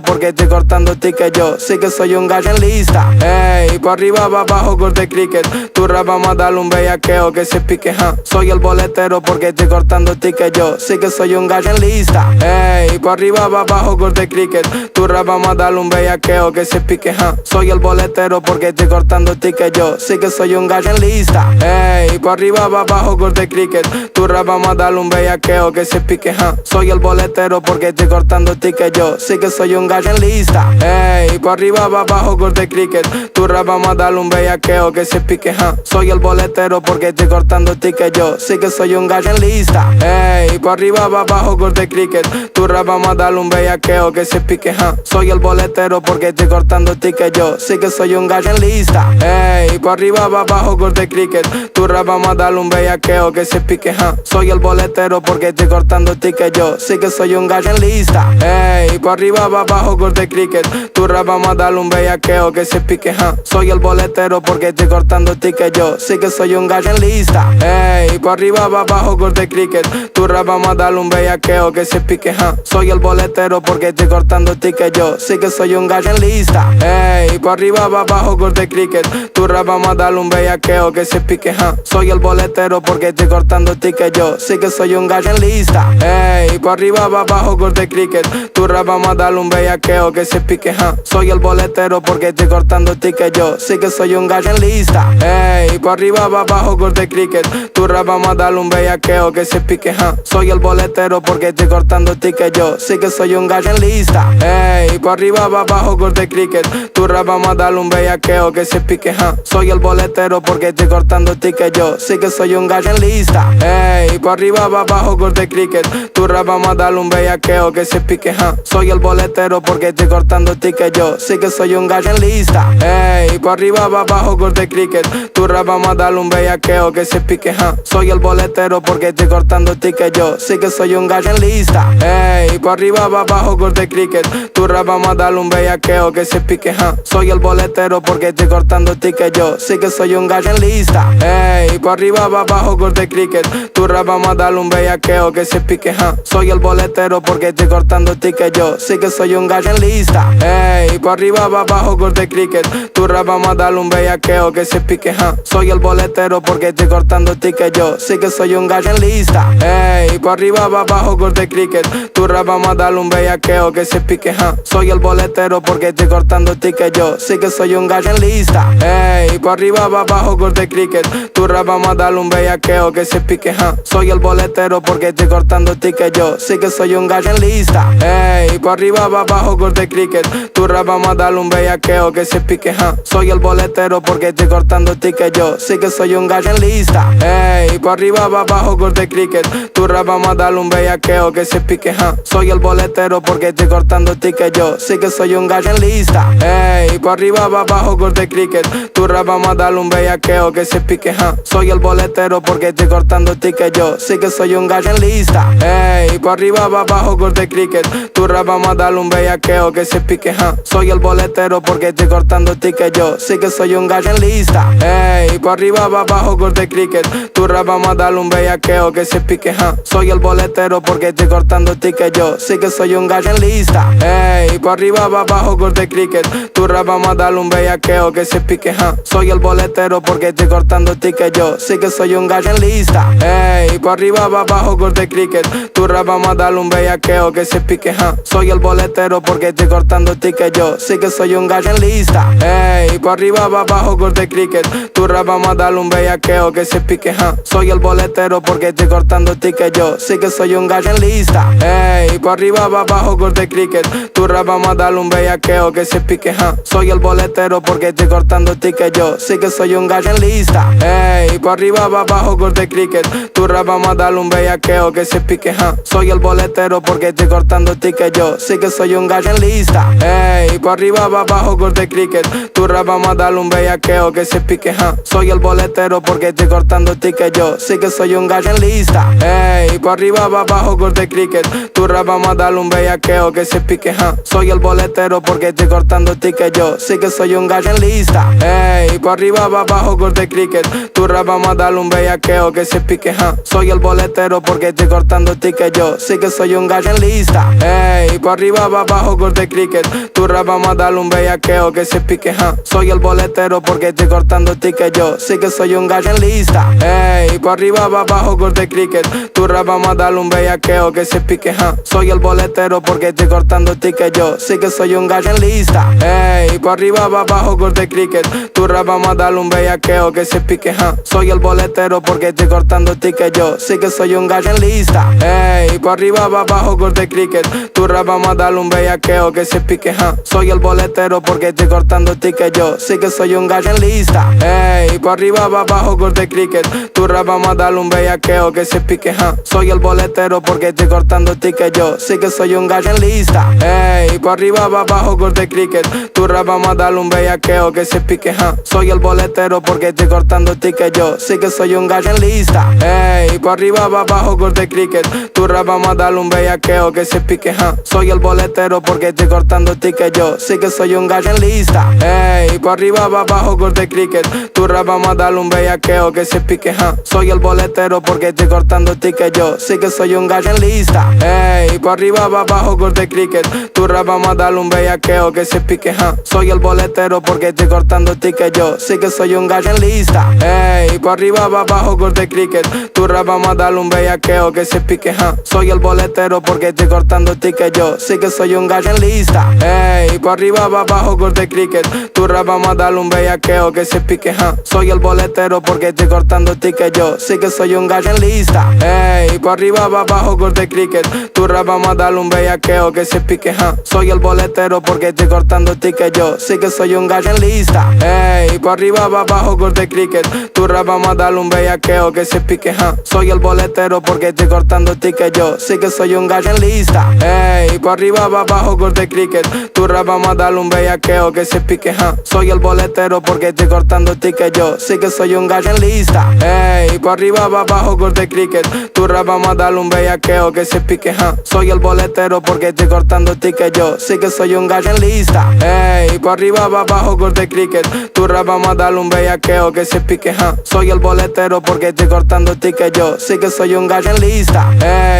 porque estoy cortando ticket. Yo sí que soy un gallo en lista. Ey, pa' arriba, pa' abajo, corte cricket. Tu rap vamos a darle un bellaqueo que se pique, Soy el boletero porque estoy cortando ticket. Yo sí que soy un gallo en lista. Ey, pa' arriba, pa' abajo, corte cricket. Tu rap vamos a darle un bellaqueo que se pique, Soy el boletero porque estoy cortando ticket. Yo sí que soy un gallo en lista. Ey, pa' arriba, pa' abajo, corte cricket. Tu rap vamos a darle un bellaqueo que se pique, Soy el boletero porque estoy cortando ticket. Yo sí que soy un gallo en lista. Ey, pa' arriba, pa' abajo, corte cricket. Tu rap vamos a darle un bellaqueo que se pique, Soy el boletero porque estoy cortando ticket. Yo sí que soy un gallo en lista. Ey, pa' arriba, pa' abajo, corte cricket. Tu rap vamos a darle un bellaqueo que se pique, Soy el boletero porque estoy cortando ticket. Yo sí que soy un gallo en lista. Ey, pa' arriba, pa' abajo, corte cricket. Tu rap vamos a darle un bellaqueo que se pique, Soy el boletero porque estoy cortando tickets yo. Sí que soy un gallo en lista. Ey, pa' arriba, pa' abajo, corte cricket. Tu rap vamos a darle un bellaqueo que se pique, Soy el boletero porque estoy cortando tickets yo. Sí que soy un gallo en lista. Ey, pa' arriba, pa' abajo, corte cricket. Tu rap vamos a darle un bellaqueo que se pique, Soy el boletero porque estoy cortando tickets yo. Sí que soy un gallo en lista. Ey, pa' arriba, pa' abajo, corte cricket. Tu rap vamos a darle un bellaqueo que se pique, Soy el boletero porque estoy cortando tickets yo. Sí que soy un gallo en lista. Ey, pa' arriba, pa' abajo, corte cricket. Tu rap vamos a darle un bellaqueo que se pique, Soy el boletero porque estoy cortando tickets yo. Sí que soy un gallo en lista. Ey, pa' arriba, pa' abajo, corte cricket. Tu rap vamos a darle un bellaqueo que se pique, Soy el boletero porque estoy cortando tickets yo. Sí que soy un gallo en lista. Ey, pa' arriba, pa' abajo, corte cricket. Tu rap vamos a darle un bellaqueo que se pique, Soy el boletero porque estoy cortando tickets yo. Sí que soy un gallo en lista. Ey, pa' arriba, pa' abajo, corte cricket. Tu rap vamos a darle un bellaqueo que se pique, Soy el boletero porque estoy cortando tickets yo. Sí que soy un gallo en lista. Ey, pa' arriba, pa' abajo, corte cricket. Tu rap vamos a darle un bellaqueo que se pique, Soy el boletero porque estoy cortando tickets yo. Sí que soy un gallo en lista. Ey, pa' arriba, pa' abajo, corte cricket. Tu rap vamos a darle un bellaqueo que se pique, Soy el boletero porque estoy cortando tickets yo. Sí que soy un gallo en lista. Ey, pa' arriba, pa' abajo, corte cricket. Tu rap vamos a darle un bellaqueo que se pique, Soy el boletero porque estoy cortando tickets yo. Sí que soy un gallo en lista. Ey, pa' arriba, pa' abajo, corte cricket. Tu rap vamos a darle un bellaqueo que se pique, Soy el boletero porque estoy cortando tickets yo. Sí que soy un gallo en lista. Ey, pa' arriba, pa' abajo, corte cricket. Tu rap vamos a darle un bellaqueo que se pique, Soy el boletero porque estoy cortando tickets yo. Sí que soy un gallo en lista. Ey, pa' arriba, pa' abajo, corte cricket. Tu rap vamos a darle un bellaqueo que se pique, Soy el boletero porque estoy cortando tickets yo. Sí que soy un gallo en lista. Ey, pa' arriba, pa' abajo, corte cricket. Tu rap vamos a darle un bellaqueo que se pique, Soy el boletero porque estoy cortando tickets yo. Sí que soy un gallo en lista. Ey, pa' arriba, pa' abajo, corte cricket. Tu rap vamos a darle un bellaqueo que se pique, Soy el boletero porque estoy cortando tickets yo. Sí que soy un gallo en lista. Ey, pa' arriba, pa' abajo, corte cricket. Tu rap vamos a darle un bellaqueo que se pique, Soy el boletero porque estoy cortando tickets yo. Sí que soy un gallo en lista. Ey, pa' arriba, pa' abajo, corte cricket. Tu rap vamos a darle un bellaqueo que se pique, Soy el boletero porque estoy cortando tickets yo. Sí que soy un gallo en lista. Ey, pa' arriba, pa' abajo, corte cricket. Tu rap vamos a darle un bellaqueo que se pique, Soy el boletero porque estoy cortando tickets yo. Sí que soy un gallo en lista. Ey, pa' arriba, pa' abajo, corte cricket. Tu rap vamos a darle un bellaqueo que se pique, Soy el boletero porque estoy cortando tickets yo. Sí que soy un gallo en lista. Ey, pa' arriba, pa' abajo, corte cricket. Tu rap vamos a darle un bellaqueo que se pique, Soy el boletero porque estoy cortando tickets yo. Sí que soy un gallo en lista. Ey, pa' arriba, pa' abajo, corte cricket. Tu rap vamos a darle un bellaqueo que se pique, Soy el boletero porque estoy cortando tickets yo. Sí que soy un gallo en lista. Ey, pa' arriba, pa' abajo, corte cricket. Tu rap vamos a darle un bellaqueo que se pique, Soy el boletero porque estoy cortando tickets yo. Sí que soy un gallo en lista. Ey, pa' arriba, pa' abajo, corte cricket. Tu rap vamos a darle un bellaqueo que se pique, Soy el boletero porque estoy cortando tickets yo. Sí que soy un gallo en lista. Ey, pa' arriba, pa' abajo, corte cricket. Tu rap vamos a darle un bellaqueo que se pique, Soy el boletero porque estoy cortando tickets yo. Sí que soy un gallo en lista. Ey, pa' arriba, pa' abajo, corte cricket. Tu rap vamos a darle un bellaqueo que se pique, Soy el boletero porque estoy cortando tickets yo. Sí que soy un gallo en lista. Ey, pa' arriba, pa' abajo, corte cricket. Tu rap vamos a darle un bellaqueo que se pique, Soy el boletero porque estoy cortando tickets yo. Sí que soy un gallo en lista. Ey, pa' arriba, pa' abajo, corte cricket. Tu rap vamos a darle un bellaqueo que se pique, Soy el boletero porque estoy cortando tickets yo. Sí que soy un gallo en lista. Ey, pa' arriba, pa' abajo, corte cricket. Tu rap vamos a darle un bellaqueo que se pique, Soy el boletero porque estoy cortando tickets yo. Sí que soy un gallo en lista. Ey, pa' arriba, pa' abajo, corte cricket. Tu rap vamos a darle un bellaqueo que se pique, Soy el boletero porque estoy cortando tickets yo. Sí que soy un gallo en lista. Ey, pa' arriba, pa' abajo, corte cricket. Tu rap vamos a darle un bellaqueo que se pique, Soy el boletero porque estoy cortando tickets yo. Sí que soy un gallo en lista. Ey, pa' arriba, pa' abajo, corte cricket. Tu rap vamos a darle un bellaqueo que se pique, Soy el boletero porque estoy cortando tickets yo. Sí que soy un gallo en lista. Ey, pa' arriba, pa' abajo, corte cricket. Tu rap vamos a darle un bellaqueo que se pique, Soy el boletero porque estoy cortando tickets yo. Sí que soy un gallo en lista. Ey, pa' arriba, pa' abajo, corte cricket. Tu rap vamos a darle un bellaqueo que se pique, Soy el boletero porque estoy cortando tickets. Yo sí que soy un gallo en lista. Ey, pa' arriba, pa' abajo, corte cricket. Tu rap vamos a darle un bellaqueo que se pique, Soy el boletero porque estoy cortando tickets. Yo sí que soy un gallo en lista. Ey, pa' arriba, pa' abajo, corte cricket. Tu rap vamos a darle un bellaqueo que se pique, Soy el boletero porque estoy cortando tickets. Yo sí que soy un gallo en lista. Ey, pa' arriba, pa' abajo, corte cricket. Tu rap vamos a darle un bellaqueo que se pique, Soy el boletero porque estoy cortando tickets. Yo sí que soy un gallo en lista. Ey, pa' arriba, pa' abajo, corte cricket. Tu rap vamos a darle un bellaqueo que se pique, Soy el boletero porque estoy cortando tickets. Yo sí que soy un gallo en lista. Ey, pa' arriba, pa' abajo, corte cricket. Tu rap vamos a darle un bellaqueo que se pique, Soy el boletero porque estoy cortando tickets. Yo sí que soy un gallo en lista. Ey, pa' arriba, pa' abajo, corte cricket. Tu rap vamos a darle un bellaqueo que se pique, Soy el boletero porque estoy cortando tickets. Yo sí que soy un gallo en lista. Ey, pa' arriba, pa' abajo, corte cricket. Tu rap vamos a darle un bellaqueo que se pique, Soy el boletero porque estoy cortando tickets. Yo sí que soy un gallo en lista. Ey, pa' arriba, pa' abajo, corte cricket. Tu rap vamos a darle un bellaqueo que se pique, Soy el boletero porque estoy cortando tickets. Yo sí que soy un gallo en lista. Ey, pa' arriba, pa' abajo, corte cricket. Tu rap vamos a darle un bellaqueo que se pique, Soy el boletero porque estoy cortando tickets. Yo sí que soy un gallo en lista.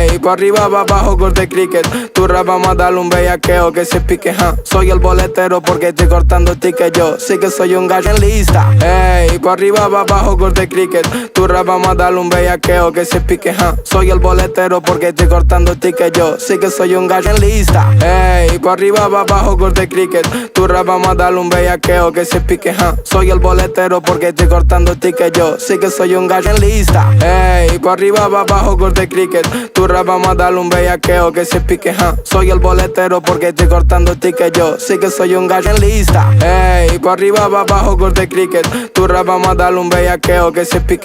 Ey, pa' arriba, pa' abajo, corte cricket. Tu rap vamos a darle un bellaqueo que se pique, Soy el boletero porque estoy cortando tickets. Yo sí que soy un gallo en lista. Ey, pa' arriba, pa' abajo, corte cricket. Tu rap vamos a darle un bellaqueo que se pique, Soy el boletero porque estoy cortando tickets. Yo sí que soy un gallo en lista. Ey, pa' arriba, pa' abajo, corte cricket. Tu rap vamos a darle un bellaqueo que se pique, Soy el boletero porque estoy cortando tickets. Yo sí que soy un gallo en lista. Ey, pa' arriba, pa' abajo, corte cricket. Tu rap vamos a darle un bellaqueo que se pique, Soy el boletero porque estoy cortando tickets. Yo sí que soy un gallo en lista. Ey, pa' arriba, pa' abajo, corte cricket. Tu rap vamos a darle un bellaqueo que se pique, Soy el boletero porque estoy cortando tickets. Yo sí que soy un gallo en lista. Ey, pa' arriba, pa' abajo, corte cricket. Tu rap vamos a darle un bellaqueo que se pique,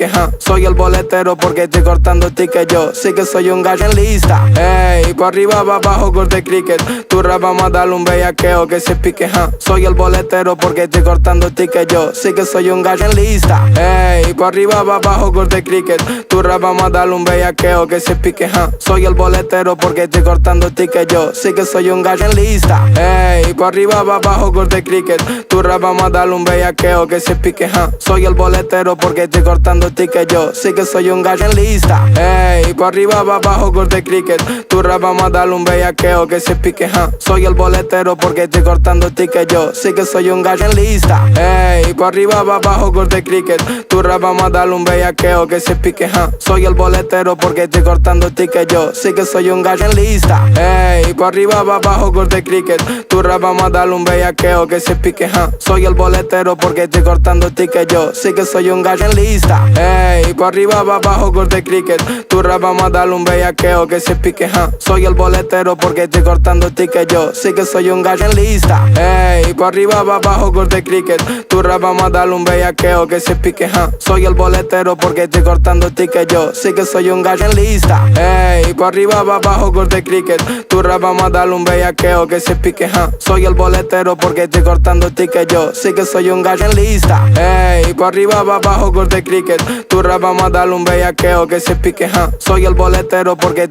Soy el boletero porque estoy cortando tickets. Yo sí que soy un gallo en lista. Ey, pa' arriba, pa' abajo, corte cricket. Tu rap vamos a darle un bellaqueo que se pique, Soy el boletero porque estoy cortando tickets. Yo sí que soy un gallo en lista. Ey, pa' arriba, pa' abajo, corte cricket. Tu rap vamos a darle un bellaqueo que se pique, Soy el boletero porque estoy cortando tickets. Yo sí que soy un gallo en lista. Ey, pa' arriba, pa' abajo, corte cricket. Tu rap vamos a darle un bellaqueo que se pique, Soy el boletero porque estoy cortando tickets. Yo sí que soy un gallo en lista. Ey, pa' arriba, pa' abajo, corte cricket. Tu rap vamos a darle un bellaqueo que se pique, Soy el boletero porque estoy cortando tickets. Yo sí que soy un gallo en lista. Ey, pa' arriba, pa' abajo, corte cricket. Tu rap vamos a darle un bellaqueo que se pique, Soy el boletero porque estoy cortando tickets. Yo sí que soy un gallo en lista. Ey, pa' arriba, pa' abajo, corte cricket. Tu rap vamos a darle un bellaqueo que se pique, Soy el boletero porque estoy cortando tickets. Yo sí que soy un gallo en lista. Ey, pa' arriba, pa' abajo, corte cricket. Tu rap vamos a darle un bellaqueo que se pique, Soy el boletero porque estoy cortando tickets. Yo sí que soy un gallo en lista. Ey, pa' arriba, pa' abajo, corte cricket. Tu rap vamos a darle un bellaqueo que se pique, Soy el boletero porque estoy cortando tickets. Yo sí que soy un gallo en lista. Ey, pa' arriba, pa' abajo, corte cricket. Tu rap vamos a darle un bellaqueo que se pique, Soy el boletero porque estoy cortando tickets. Yo sí que soy un gallo en lista. Ey, pa' arriba, pa' abajo, corte cricket. Tu rap vamos a darle un bellaqueo que se pique, Soy el boletero porque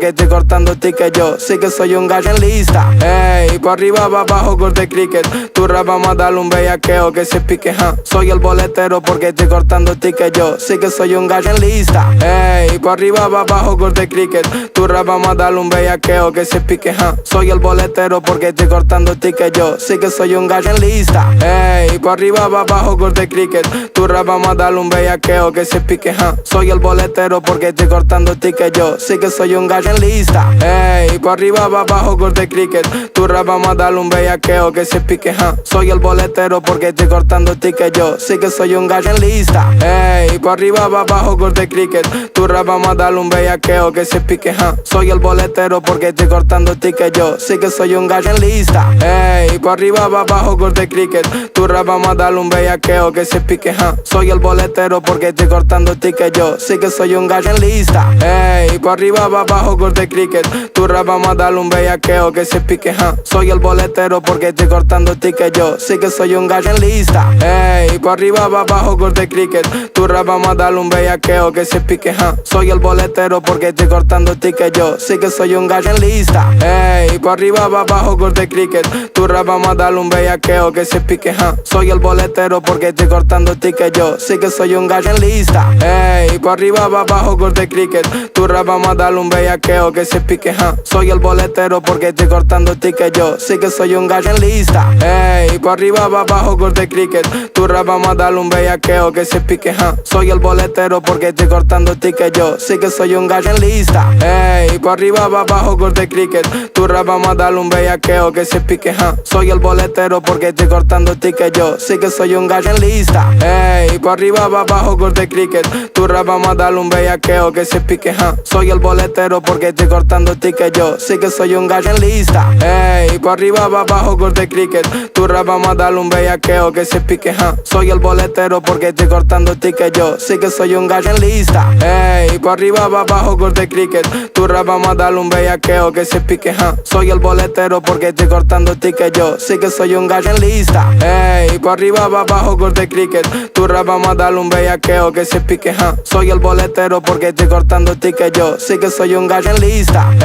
estoy cortando tickets. Yo sí que soy un gallo en lista. Ey, pa' arriba, pa' abajo, corte cricket. Tu rap vamos a darle un bellaqueo que se pique, Soy el boletero porque estoy cortando tickets. Yo sí que soy un gallo en lista. Ey, pa' arriba, pa' abajo, corte cricket. Tu rap vamos a darle un bellaqueo que se pique, Soy el boletero porque estoy cortando tickets. Yo sí que soy un gallo en lista. Ey, pa' arriba, pa' abajo, corte cricket. Tu rap vamos a darle un bellaqueo que se pique, Soy el boletero porque estoy cortando tickets. Yo sí que soy un gallo en lista. Ey, pa' arriba, pa' abajo, corte cricket. Tu rap vamos a darle un bellaqueo que se pique, Soy el boletero porque estoy cortando tickets. Yo sí que soy un gallo en lista. Ey, pa' arriba, pa' abajo, corte cricket. Tu rap vamos a darle un bellaqueo que se pique, Soy el boletero porque estoy cortando tickets. Yo sí que soy un gallo en lista. Ey, pa' arriba, pa' abajo, corte cricket. Tu rap vamos a darle un bellaqueo que se pique, Soy el boletero porque estoy cortando tickets. Yo sí que soy un gallo en lista. Ey, pa' arriba, pa' abajo, corte cricket. Tu rap vamos a darle un bellaqueo que se pique, Soy el boletero porque estoy cortando tickets yo. Sí que soy un gallo en lista. Ey, pa' arriba, pa' abajo, corte cricket. Tu rap vamos a darle un bellaqueo que se pique, Soy el boletero porque estoy cortando tickets yo. Sí que soy un gallo en lista. Ey, pa' arriba, pa' abajo, corte cricket. Tu rap vamos a darle un bellaqueo que se pique, Soy el boletero porque estoy cortando tickets yo. Sí que soy un gallo en lista. Ey, pa' arriba, pa' abajo, corte cricket. Tu rap vamos a darle un bellaqueo que se pique, Soy el boletero porque estoy cortando tickets yo. Sí que soy un gallo en lista. Ey, pa' arriba, pa' abajo, corte cricket. Tu rap vamos a darle un bellaqueo que se pique, Soy el boletero porque estoy cortando tickets yo. Sí que soy un gallo en lista. Ey, pa' arriba, pa' abajo, corte cricket. Tu rap vamos a darle un bellaqueo que se pique, Soy el boletero porque estoy cortando tickets yo. Sí que soy un gallo en lista. Ey, pa' arriba, pa' abajo, corte cricket. Tu rap vamos a darle un bellaqueo que se pique, Soy el boletero porque estoy cortando tickets yo. Sí que soy un gallo en lista. Ey, pa' arriba, pa' abajo, corte cricket. Tu rap vamos a darle un bellaqueo que se pique, Soy el boletero porque estoy cortando tickets yo. Sí que soy un gallo en lista. Ey, pa' arriba, pa' abajo, corte cricket. Tu rap vamos a darle un bellaqueo que se pique, Soy el boletero porque estoy cortando tickets yo. Sí que soy un gallo en lista. Ey, pa' arriba, pa' abajo, corte cricket. Tu rap vamos a darle un bellaqueo que se pique, Soy el boletero porque estoy cortando tickets yo. Sí que soy un gallo en lista.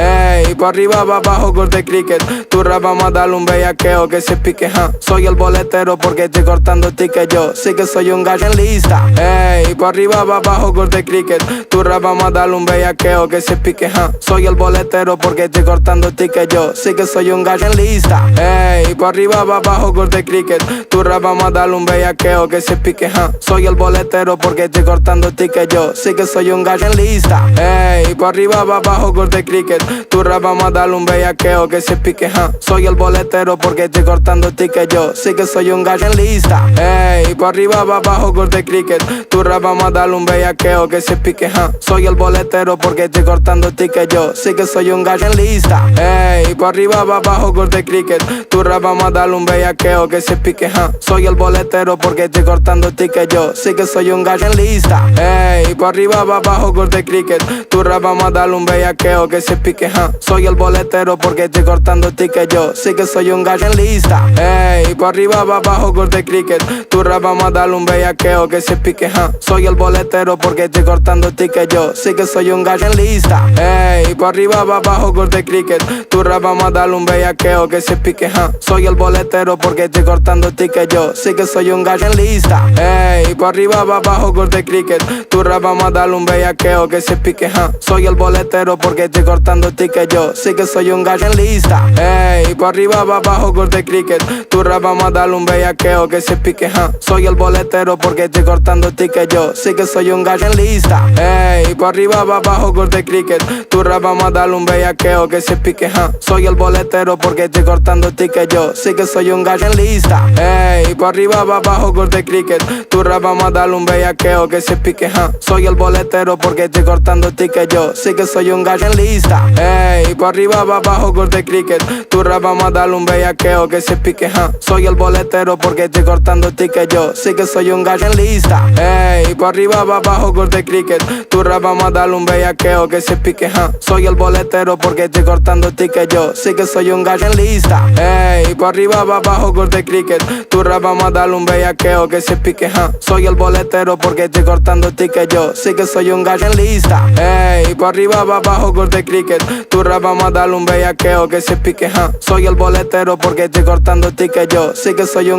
Ey, pa' arriba, pa' abajo, corte cricket. Tu rap vamos a darle un bellaqueo que se pique, Soy el boletero porque estoy cortando tickets yo. Sí que soy un gallo en lista. Ey, pa' arriba, pa' abajo, corte cricket. Tu rap vamos a darle un bellaqueo que se pique, Soy el boletero porque estoy cortando tickets yo. Sí que soy un gallo en lista. Ey, pa' arriba, pa' abajo, corte cricket. Tu rap vamos a darle un bellaqueo que se pique, Soy el boletero porque estoy cortando tickets yo. Sí que soy un gallo en lista. Ey, pa' arriba, pa' abajo, corte cricket. Tu rap vamos a darle un bellaqueo que se pique, Soy el boletero porque estoy cortando tickets yo. Sí que soy un gallo en lista. Ey, pa' arriba, pa' abajo, corte cricket. Tu rap vamos a darle un bellaqueo que se pique, Soy el boletero porque estoy cortando tickets yo. Sí que soy un gallo en lista. Ey, pa' arriba, pa' abajo, corte cricket. Tu rap vamos a darle un bellaqueo que se pique, Soy el boletero porque estoy cortando tickets yo. Sí que soy un gallo en lista. Ey, pa' arriba, pa' abajo, corte cricket. Tu rap vamos a darle un bellaqueo que se pique, Soy el boletero porque estoy cortando tickets yo. Sí que soy un gallo en lista. Ey, pa' arriba, pa' abajo, corte cricket. Tu rap vamos a darle un bellaqueo que se pique, Soy el boletero porque estoy cortando tickets yo. Sí que soy un gallo en lista. Ey, pa' arriba, pa' abajo, corte cricket. Tu rap vamos a darle un bellaqueo que se pique, Soy el boletero porque estoy cortando tickets yo. Sí que soy un gallo en lista. Ey, pa' arriba, pa' abajo, corte cricket. Tu rap vamos a darle un bellaqueo que se pique, Soy el boletero porque estoy cortando tickets yo. Sí que soy un gallo en lista. Ey, pa' arriba, pa' abajo, corte cricket. Tu rap vamos a darle un bellaqueo que se pique, Soy el boletero porque estoy cortando tickets yo. Sí que soy un gallo en lista. Ey, pa' arriba, pa' abajo, corte cricket. Tu rap vamos a darle un bellaqueo que se pique, Soy el boletero porque estoy cortando tickets yo. Sí que soy un gallo en lista. Ey, pa' arriba, pa' abajo, corte cricket. Tu rap vamos a darle un bellaqueo que se pique, Soy el boletero porque estoy cortando tickets yo. Sí que soy un gallo en lista. Ey, pa' arriba, pa' abajo, corte cricket. Tu rap vamos a darle un bellaqueo que se pique, Soy el boletero porque estoy cortando tickets yo. Sí que soy un gallo en lista. Ey, pa' arriba, pa' abajo, corte cricket. Tu rap vamos a darle un bellaqueo que se pique, Soy el boletero porque estoy cortando tickets yo. Sí que soy un gallo en lista. Ey, pa' arriba, pa' abajo, corte cricket. Tu rap vamos a darle un bellaqueo que se pique, Soy el boletero porque estoy cortando tickets yo. Sí que soy un gallo en lista. Ey, pa' arriba, pa' abajo, corte cricket. Tu rap vamos a darle un bellaqueo que se pique, Soy el boletero porque estoy cortando tickets yo. Sí que soy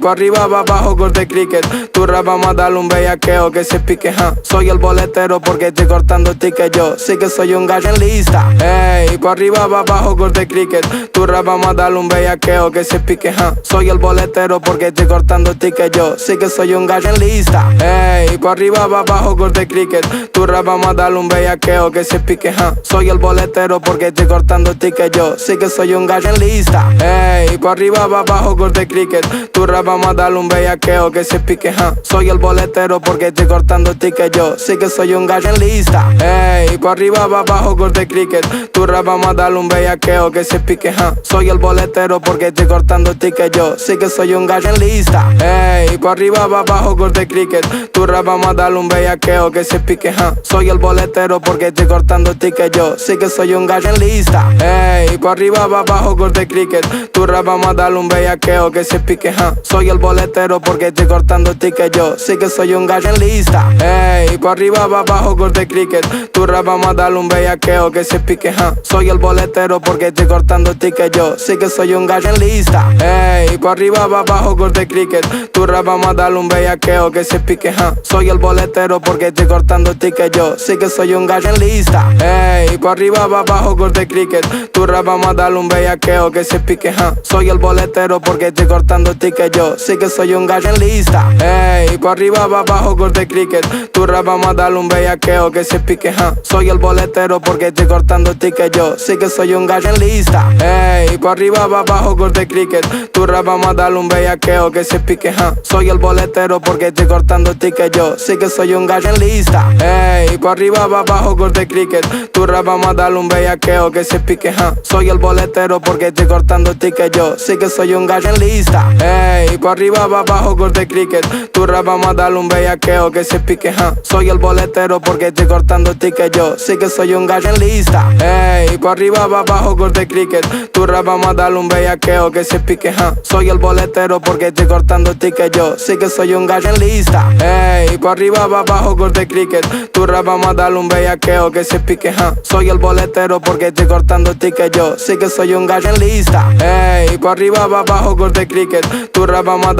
un gallo en lista. Ey, pa' arriba, pa' abajo, corte cricket. Tu rap vamos a darle un bellaqueo que se pique, Soy el boletero porque estoy cortando tickets yo. Sí que soy un gallo en lista. Ey, pa' arriba, pa' abajo, corte cricket. Tu rap vamos a darle un bellaqueo que se pique, Soy el boletero porque estoy cortando tickets yo. Sí que soy un gallo en lista. Ey, pa' arriba, pa' abajo, corte cricket. Tu rap vamos a darle un bellaqueo que se pique, Soy el boletero porque estoy cortando tickets yo. Sí que soy un gallo en lista. Ey, pa' arriba, pa' abajo, corte cricket. Tu rap vamos a darle un bellaqueo que se pique, Soy el boletero porque estoy cortando tickets yo. Sí que soy un gallo en lista. Ey, pa' arriba, pa' abajo, corte cricket. Tu rap vamos a darle un bellaqueo que se pique, Soy el boletero porque estoy cortando tickets yo. Sí que soy un gallo en lista. Ey, pa' arriba, pa' abajo, corte cricket. Tu rap vamos a darle un bellaqueo que se pique, Soy el boletero porque estoy cortando tickets yo. Sí que soy un gallo en lista. Ey, pa' arriba, pa' abajo, corte cricket. Tu rap vamos a darle un bellaqueo que se pique, Soy el boletero porque estoy cortando tickets. Yo sí que soy un gallo en lista. Ey, pa' arriba, pa' abajo, corte cricket. Tu rap vamos a darle un bellaqueo que se pique, Soy el boletero porque estoy cortando tickets. Yo sí que soy un gallo en lista. Ey, pa' arriba, pa' abajo, corte cricket. Tu rap vamos a darle un bellaqueo que se pique, Soy el boletero porque estoy cortando tickets. Yo sí que soy un gallo en lista. Ey, pa' arriba, pa' abajo, corte cricket. Tu rap vamos a darle un bellaqueo que se pique, Soy el boletero porque estoy cortando tickets. Yo sí que soy un gallo en lista. Ey, pa' arriba, pa' abajo, corte cricket. Tu rap vamos a darle un bellaqueo que se pique, Soy el boletero porque estoy cortando tickets. Yo sí que soy un gallo en lista. Ey, pa' arriba, pa' abajo, corte cricket. Tu rap vamos a darle un bellaqueo que se pique, Soy el boletero porque estoy cortando tickets. Yo sí que soy un gallo en lista. Ey, pa' arriba, pa' abajo, corte cricket. Tu rap vamos a darle un bellaqueo que se pique, Soy el boletero porque estoy cortando tickets. Yo sí que soy un gallo en lista. Ey, pa' arriba, pa' abajo, corte cricket. Tu rap vamos a darle un bellaqueo que se pique, Soy el boletero porque estoy cortando tickets. Yo sí que soy un gallo en lista. Ey, pa' arriba, pa' abajo, corte cricket. Tu rap vamos a darle un bellaqueo que se pique, Soy el boletero porque estoy cortando tickets. Yo sí que soy un gallo en lista. Ey, pa' arriba, pa' abajo, corte cricket. Tu rap vamos a darle un bellaqueo que se pique, Soy el boletero porque estoy cortando tickets. Yo sí que soy un gallo en lista. Ey, pa' arriba, pa' abajo, corte cricket. Tu rap vamos a darle un bellaqueo que se pique, Soy el boletero porque estoy cortando tickets. Yo sí que soy un gallo en lista. Ey, pa' arriba, pa' abajo, corte cricket. Tu rap vamos a darle un bellaqueo que se pique,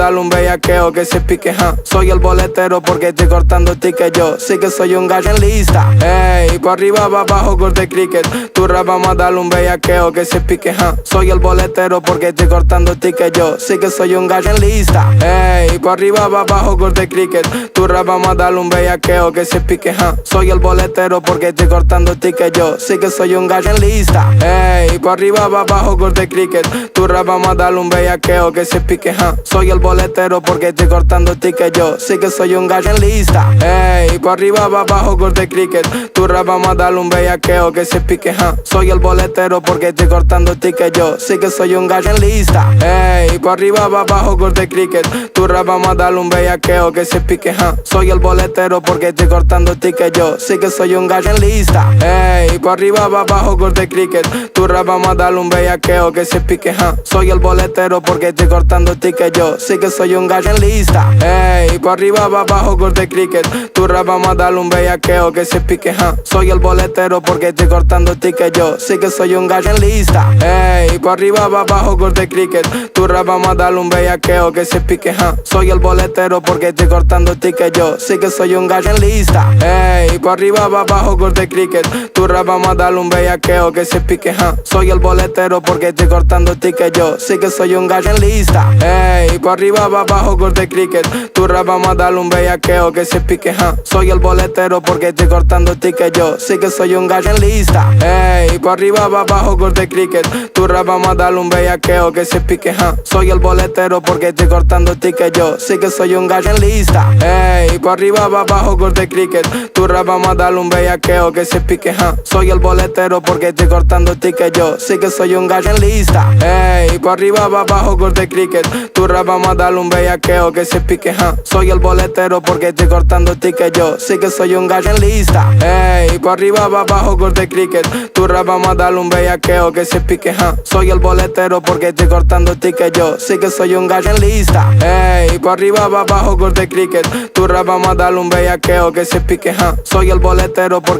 Soy el boletero porque estoy cortando tickets. Yo sí que soy un gallo en lista. Ey, pa' arriba, pa' abajo, corte cricket. Tu rap vamos a darle un bellaqueo que se pique, Soy el boletero porque estoy cortando tickets. Yo sí que soy un gallo en lista. Ey, pa' arriba, pa' abajo, corte cricket. Tu rap vamos a darle un bellaqueo que se pique, Soy el boletero porque estoy cortando tickets. Yo sí que soy un gallo en lista. Ey, pa' arriba, pa' abajo, corte cricket. Tu rap vamos a darle un bellaqueo que se pique, Soy el boletero porque estoy cortando tickets. Yo sí que soy un gallo en lista. Ey, pa' arriba, pa' abajo, corte cricket. Tu rap vamos a darle un bellaqueo que se pique, Soy el boletero porque estoy cortando tickets. Yo sí que soy un gallo en lista. Ey, pa' arriba, pa' abajo, corte cricket. Tu rap vamos a darle un bellaqueo que se pique, Soy el boletero porque estoy cortando tickets. Yo sí que soy un gallo en lista. Ey, pa' arriba, pa' abajo, corte cricket. Tu rap vamos a darle un bellaqueo que se pique, Soy el boletero porque estoy cortando tickets. Yo sí que soy un gallo en lista. Ey, pa' arriba, pa' abajo, corte cricket. Tu rap vamos a darle un bellaqueo que se pique, Soy el boletero porque estoy cortando tickets. Yo sí que soy un gallo en lista. Ey, pa' arriba, pa' abajo, corte cricket. Tu rap vamos a darle un bellaqueo que se pique, Soy el boletero porque estoy cortando tickets. Yo sí que soy un gallo en lista. Ey, pa' arriba, pa' abajo, corte cricket. Tu rap vamos a darle un bellaqueo que se pique, Soy el boletero porque estoy cortando tickets. Yo sí que soy un gallo en lista. Ey, pa' arriba, pa' abajo, corte cricket. Tu rap vamos a darle un bellaqueo que se pique, Soy el boletero porque estoy cortando tickets. Yo sí que soy un gallo en lista. Ey, pa' arriba, pa' abajo, corte cricket. Tu rap vamos a darle un bellaqueo que se pique, Soy el boletero porque estoy cortando tickets. Yo sí que soy un gallo en lista. Ey, pa' arriba, pa' abajo, corte cricket. Tu rap vamos a darle un bellaqueo que se pique, Soy el boletero porque estoy cortando tickets. Yo sí que soy un gallo en lista. Ey, pa' arriba, pa' abajo, corte cricket. Tu rap vamos a darle un bellaqueo que se pique, Soy el boletero porque estoy cortando tickets. Yo sí que soy un gallo en lista. Ey, pa' arriba, pa' abajo, corte cricket. Tu rap vamos a darle un bellaqueo que se pique, Soy el boletero porque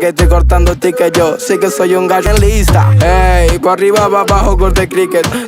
estoy cortando tickets. Yo sí que soy un gallo en lista. Ey, pa' arriba, pa' abajo, corte cricket.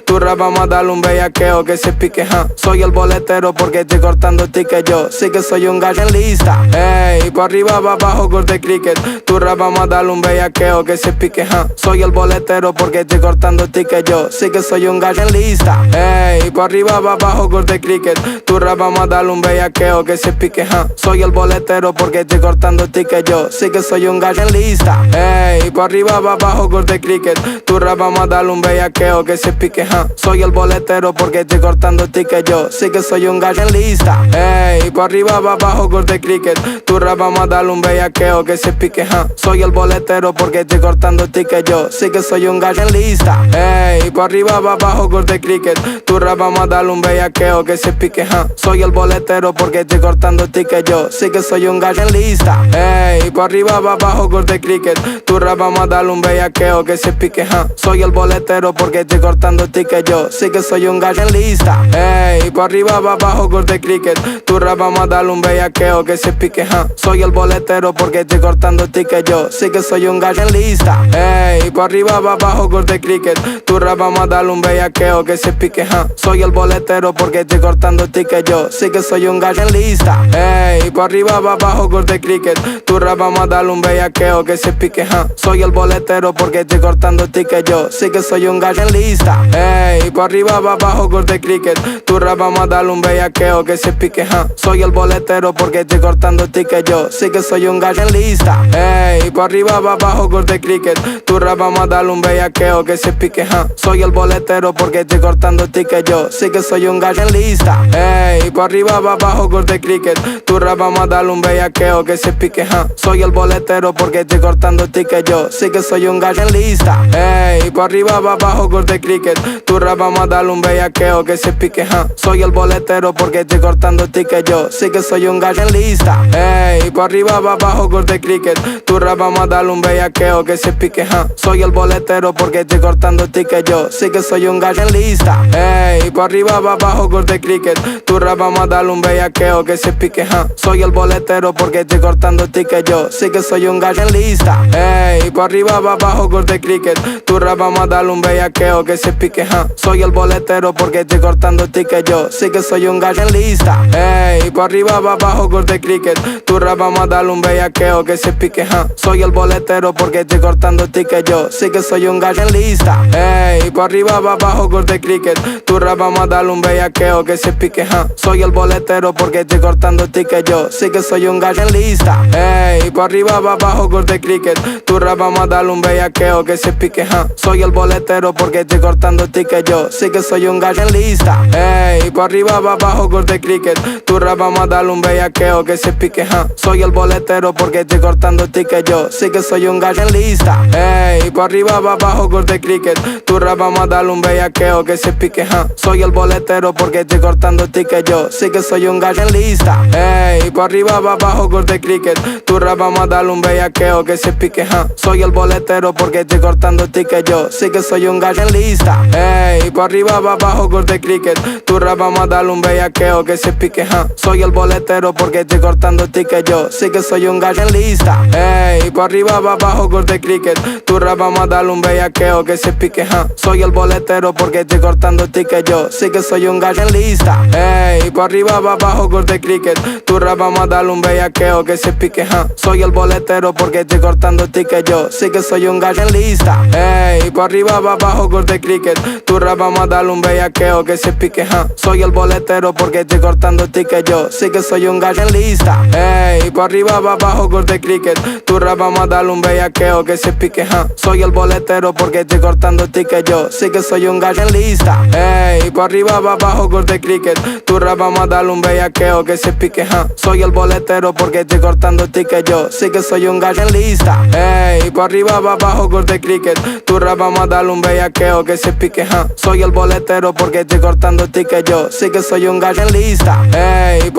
Tu rap vamos a darle un bellaqueo que se pique, Soy el boletero porque estoy cortando tickets. Yo sí que soy un gallo en lista. Ey, pa' arriba, pa' abajo, corte cricket. Tu rap vamos a darle un bellaqueo que se pique, Soy el boletero porque estoy cortando tickets. Yo sí que soy un gallo en lista. Ey, pa' arriba, pa' abajo, corte cricket. Tu rap vamos a darle un bellaqueo que se pique, Soy el boletero porque estoy cortando tickets. Yo sí que soy un gallo en lista. Ey, pa' arriba, pa' abajo, corte cricket. Tu rap vamos a darle un bellaqueo que se pique, Soy el boletero porque estoy cortando tickets. Yo sí que soy un gallo en lista. Ey, pa' arriba, pa' abajo, corte cricket. Tu rap vamos a darle un bellaqueo que se pique, Soy el boletero porque estoy cortando tickets. Yo sí que soy un gallo en lista. Ey, pa' arriba, pa' abajo, corte cricket. Tu rap vamos a darle un bellaqueo que se pique, Soy el boletero porque estoy cortando tickets. Yo sí que soy un gallo en lista. Ey, pa' arriba, pa' abajo, corte cricket. Tu rap vamos a darle un bellaqueo que se pique. pique, soy el boletero porque estoy cortando ticket yo. Sí que soy un gallo en lista. Ey, pa' arriba, pa' abajo, corte cricket. Tu rap vamos a darle un bellaqueo que se pique, soy el boletero porque estoy cortando ticket yo. Sí que soy un gallo en lista. Ey, pa' arriba, pa' abajo, corte cricket. Tu rap vamos a darle un bellaqueo que se pique, soy el boletero porque estoy cortando ticket yo. Sí que soy un gallo en lista. Ey, pa' arriba, pa' abajo, corte cricket. Tu rap vamos a darle un bellaqueo que se pique, soy el boletero porque estoy cortando ticket yo. Sí que soy un gallo en lista. Ey, pa' arriba, pa' abajo, corte cricket. Tu rap vamos a darle un bellaqueo que se pique, soy el boletero porque estoy cortando ticket yo. Sí que soy un gallo en lista. Ey, pa' arriba, pa' abajo, corte cricket. Tu rap vamos a darle un bellaqueo que se pique, soy el boletero porque estoy cortando ticket yo. Sí que soy un gallo en lista. Ey, pa' arriba, pa' abajo, corte cricket. Tu rap vamos a darle un bellaqueo que se pique, soy el boletero porque estoy cortando ticket yo. Sí que soy un gallo en lista. Ey, pa' arriba, pa' abajo, corte cricket. Tu rap vamos a darle un bellaqueo que se pique, soy el boletero porque estoy cortando ticket yo. Sí que soy un gallo en lista. Ey, pa' arriba, pa' abajo, corte cricket. Tu rap vamos a darle un bellaqueo que se pique, soy el boletero porque estoy cortando ticket yo. Sí que soy un gallo en lista. Ey, pa' arriba, pa' abajo, corte cricket. Tu rap vamos a darle un bellaqueo que se pique, soy el boletero porque estoy cortando ticket yo. Sí que soy un gallo en lista. Ey, pa' arriba, pa' abajo, corte cricket. Tu rap vamos a darle un bellaqueo que se pique, soy el boletero porque estoy cortando ticket yo. Sí que soy un gallo en lista. Ey, pa' arriba, pa' abajo, corte cricket. Tu rap vamos a darle un bellaqueo que se pique, soy el boletero porque estoy cortando ticket yo. Sí que soy un gallo en lista. Ey, pa' arriba, pa' abajo, corte cricket. Tu rap vamos a darle un bellaqueo que se pique, soy el boletero porque estoy cortando ticket yo. Sí que soy un gallo en lista. Ey, pa' arriba, pa' abajo, corte cricket. Tu rap vamos a darle un bellaqueo que se pique, soy el boletero porque estoy cortando ticket yo. Sí que soy un gallo en lista. Ey, pa' arriba, pa' abajo, corte cricket. Tu rap vamos a darle un bellaqueo que se pique, soy el boletero porque estoy cortando ticket yo. Sí que soy un gallo en lista. Ey, pa' arriba, pa' abajo, corte cricket. Tu rap vamos a darle un bellaqueo que se pique, soy el boletero porque estoy cortando ticket yo. Sí que soy un gallo en lista. Ey, pa' arriba, pa' abajo, corte cricket. Tu rap vamos a darle un bellaqueo que se pique, soy el boletero porque estoy cortando ticket yo. Sí que soy un gallo en lista. Ey, pa' arriba, pa' abajo, corte cricket. Tu rap vamos a darle un bellaqueo que se pique, soy el boletero porque estoy cortando ticket yo. Sí que soy un gallo en lista. Ey, pa' arriba, pa' abajo, corte cricket. Tu rap vamos a darle un bellaqueo que se pique, soy el boletero porque estoy cortando ticket yo. Sí que soy un gallo en lista. Ey, pa' arriba, pa' abajo, corte cricket. Tu rap vamos a darle un bellaqueo que se pique, soy el boletero porque estoy cortando ticket yo. Sí que soy un gallo en lista. Ey, pa' arriba, pa' abajo, corte cricket. Tu rap vamos a darle un bellaqueo que se pique, soy el boletero porque estoy cortando ticket yo. Sí que soy un gallo en lista. Ey, pa' arriba, pa' abajo, corte cricket. Tu rap vamos a darle un bellaqueo que se pique, soy el boletero porque estoy cortando ticket yo. Sí que soy un gallo en lista. Ey, pa' arriba, pa' abajo, corte cricket. Tu rap vamos a darle un bellaqueo que se pique, soy el boletero porque estoy cortando ticket yo. Sí que soy un gallo en lista. Ey, pa' arriba, pa' abajo, corte cricket. Tu rap vamos a darle un bellaqueo que se pique, soy el boletero porque estoy cortando ticket yo. Sí que soy un gallo en lista. Ey, pa'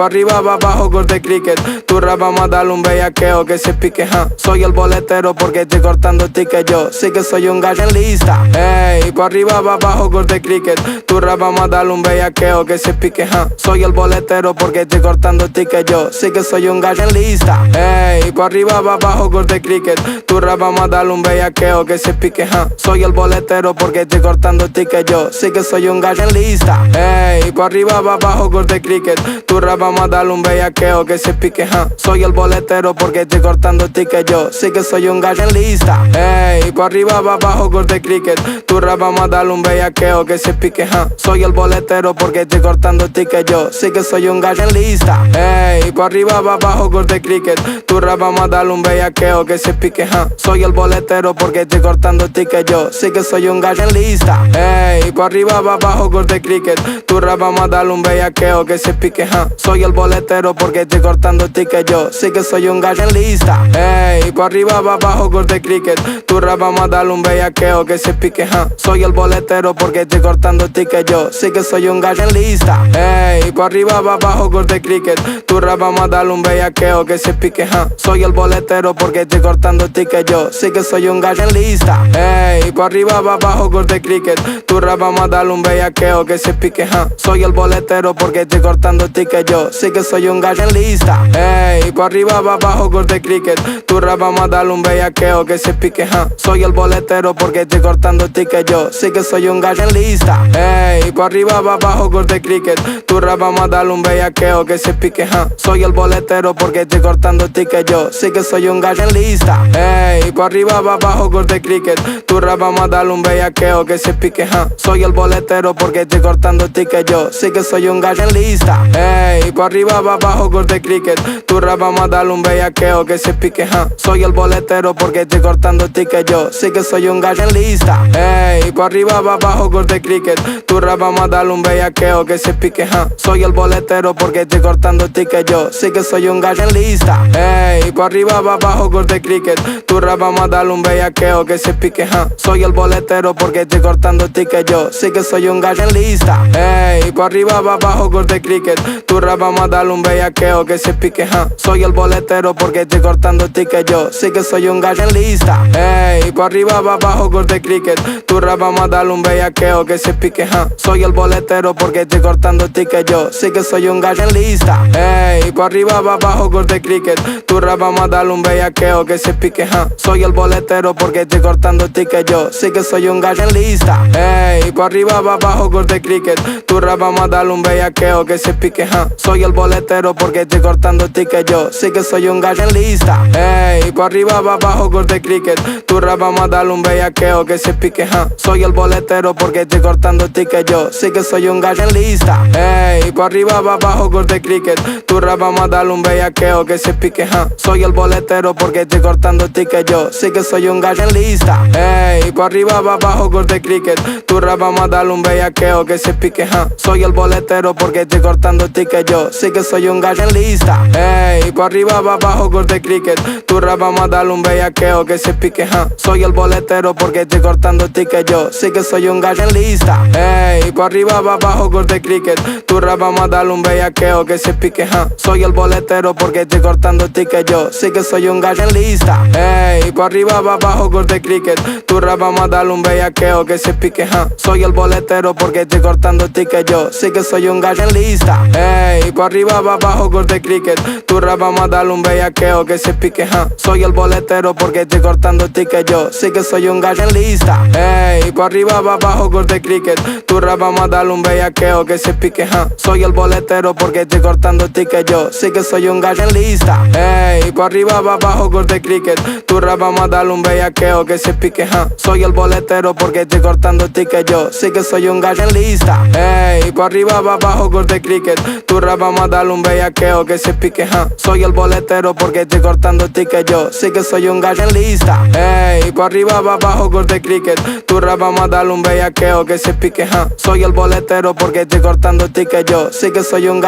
arriba, pa' abajo, corte cricket. Tu rap vamos a darle un bellaqueo que se pique, soy el boletero porque estoy cortando ticket yo. Sí que soy un gallo en lista. Ey, pa' arriba, pa' abajo, corte cricket. Tu rap vamos a darle un bellaqueo que se pique, soy el boletero porque estoy cortando ticket yo. Sí que soy un gallo en lista. Ey, pa' arriba, pa' abajo, corte cricket. Tu rap vamos a darle un bellaqueo que se pique, soy el boletero porque estoy cortando ticket yo. Sí que soy un gallo en lista. Ey, pa' arriba, pa' abajo, corte cricket. Tu rap vamos a darle un bellaqueo que se pique, soy el boletero porque estoy cortando ticket yo. Sí que soy un gallo en lista. Ey, pa' arriba, pa' abajo, corte cricket. Tu rap vamos a darle un bellaqueo que se pique, soy el boletero porque estoy cortando ticket yo. Sí que soy un gallo en lista. Ey, pa' arriba, pa' abajo, corte cricket. Tu rap vamos a darle un bellaqueo que se pique, soy el boletero porque estoy cortando ticket yo. Sí que soy un gallo en lista. Ey, pa' arriba, pa' abajo, corte cricket. Tu rap vamos a darle un bellaqueo que se pique, soy el boletero porque estoy cortando ticket. Yo sí que soy un gallo en lista. Ey, pa' arriba, pa' abajo, corte cricket. Tu rap vamos a darle un bellaqueo que se pique, soy el boletero porque estoy cortando ticket. Yo sí que soy un gallo en lista. Ey, pa' arriba, pa' abajo, corte cricket. Tu rap vamos a darle un bellaqueo que se pique, soy el boletero porque estoy cortando ticket. Yo sí que soy un gallo en lista. Ey, pa' arriba, pa' abajo, corte cricket. Tu rap vamos a darle un bellaqueo que se pique, soy el boletero porque estoy cortando ticket. Yo sí que soy un gallo en lista. Ey, pa' arriba, pa' abajo, corte cricket. Tu rap vamos a darle un bellaqueo que se pique, soy el boletero porque estoy cortando ticket. Yo sí que soy un gallo en lista. Ey, pa' arriba, pa' abajo, corte cricket. Tu rap vamos a darle un bellaqueo que se pique, soy el boletero porque estoy cortando ticket. Yo sí que soy un gallo en lista. Ey, pa' arriba, pa' abajo, corte cricket. Tu rap vamos a darle un bellaqueo que se pique, soy el boletero porque estoy cortando ticket. Yo sí que soy un gallo en lista. Ey, pa' arriba, pa' abajo, corte cricket. Tu rap vamos a darle un bellaqueo que se pique, soy el boletero porque estoy cortando ticket. Yo sí que soy un gallo en lista. Ey, pa' arriba, pa' abajo, corte cricket. Tu rap vamos a darle un bellaqueo que se pique, soy el boletero porque estoy cortando ticket. Yo sí que soy un gallo en lista. Ey, pa' arriba, pa' abajo, corte cricket. Tu rap vamos a darle un bellaqueo que se pique, soy el boletero porque estoy cortando ticket. Yo sí que soy un gallo en lista. Ey, pa' arriba, pa' abajo, corte cricket. Tu rap vamos a darle un bellaqueo que se pique, soy el boletero porque estoy cortando ticket. Yo sí que soy un gallo en lista. Ey, pa' arriba, pa' abajo, corte cricket. Tu rap vamos a darle un bellaqueo que se pique, soy el boletero porque estoy cortando ticket. Yo sí que soy un gallo en lista. Ey, pa' arriba, pa' abajo, corte cricket. Tu rap vamos a darle un bellaqueo que se pique, soy el boletero porque estoy cortando ticket. Yo sí que soy un gallo en lista. Ey, pa' arriba, pa' abajo, corte cricket. Tu rap vamos a darle un bellaqueo que se pique, soy el boletero porque estoy cortando ticket. Yo sí que soy un gallo en lista. Ey, pa' arriba, pa' abajo, corte cricket. Tu rap vamos a darle un bellaqueo que se pique, soy el boletero porque estoy cortando ticket. Yo sí que soy un gallo en lista. Ey, pa' arriba, pa' abajo, corte cricket. Tu rap vamos a darle un bellaqueo que se pique, soy el boletero porque estoy cortando ticket. Yo sí que soy un gallo en lista. Ey, pa' arriba, pa' abajo, corte cricket. Tu rap vamos a darle un bellaqueo que se pique, soy el boletero porque estoy cortando ticket. Yo sí que soy un gallo en lista. Ey, pa' arriba, pa' abajo, corte cricket. Tu rap vamos a darle un bellaqueo que se pique, soy el boletero porque estoy cortando ticket. Yo sí que soy un gallo en lista. Ey, pa' arriba, pa' abajo, corte cricket. Tu rap vamos a darle un bellaqueo que se pique, soy el boletero porque estoy cortando ticket. Yo sí que soy un gallo en lista. Ey, pa' arriba, pa' abajo, corte cricket. Tu rap vamos a darle un bellaqueo que se pique, soy el boletero porque estoy cortando ticket. Yo sí que soy un gallo en lista. Ey, pa' arriba, pa' abajo, corte cricket. Tu rap vamos a darle un bellaqueo que se pique, soy el boletero porque estoy cortando ticket. Yo sí que soy un gallo en lista. Ey, pa' arriba, pa' abajo, corte cricket. Tu rap vamos a darle un bellaqueo que se pique, soy el boletero porque estoy cortando ticket. Yo sí que soy un gallo en lista. Ey, pa' arriba, pa' abajo, corte cricket. Tu rap vamos a darle un bellaqueo que se pique, soy el boletero porque estoy cortando ticket. Yo sí que soy un gallo en lista. Ey, pa' arriba, pa' abajo, corte cricket. Tu rap vamos a darle un bellaqueo que se pique, soy el boletero porque estoy cortando ticket. Yo sí que soy un gallo en lista. Ey, pa' arriba, pa' abajo, corte cricket. Tu rap vamos a darle un bellaqueo que se pique, soy el boletero porque estoy cortando ticket. Yo sí que soy un gallo en lista. Ey, pa' arriba, pa' abajo, corte cricket. Tu rap vamos a darle un bellaqueo que se pique, soy el boletero porque estoy cortando ticket. Yo sí que soy un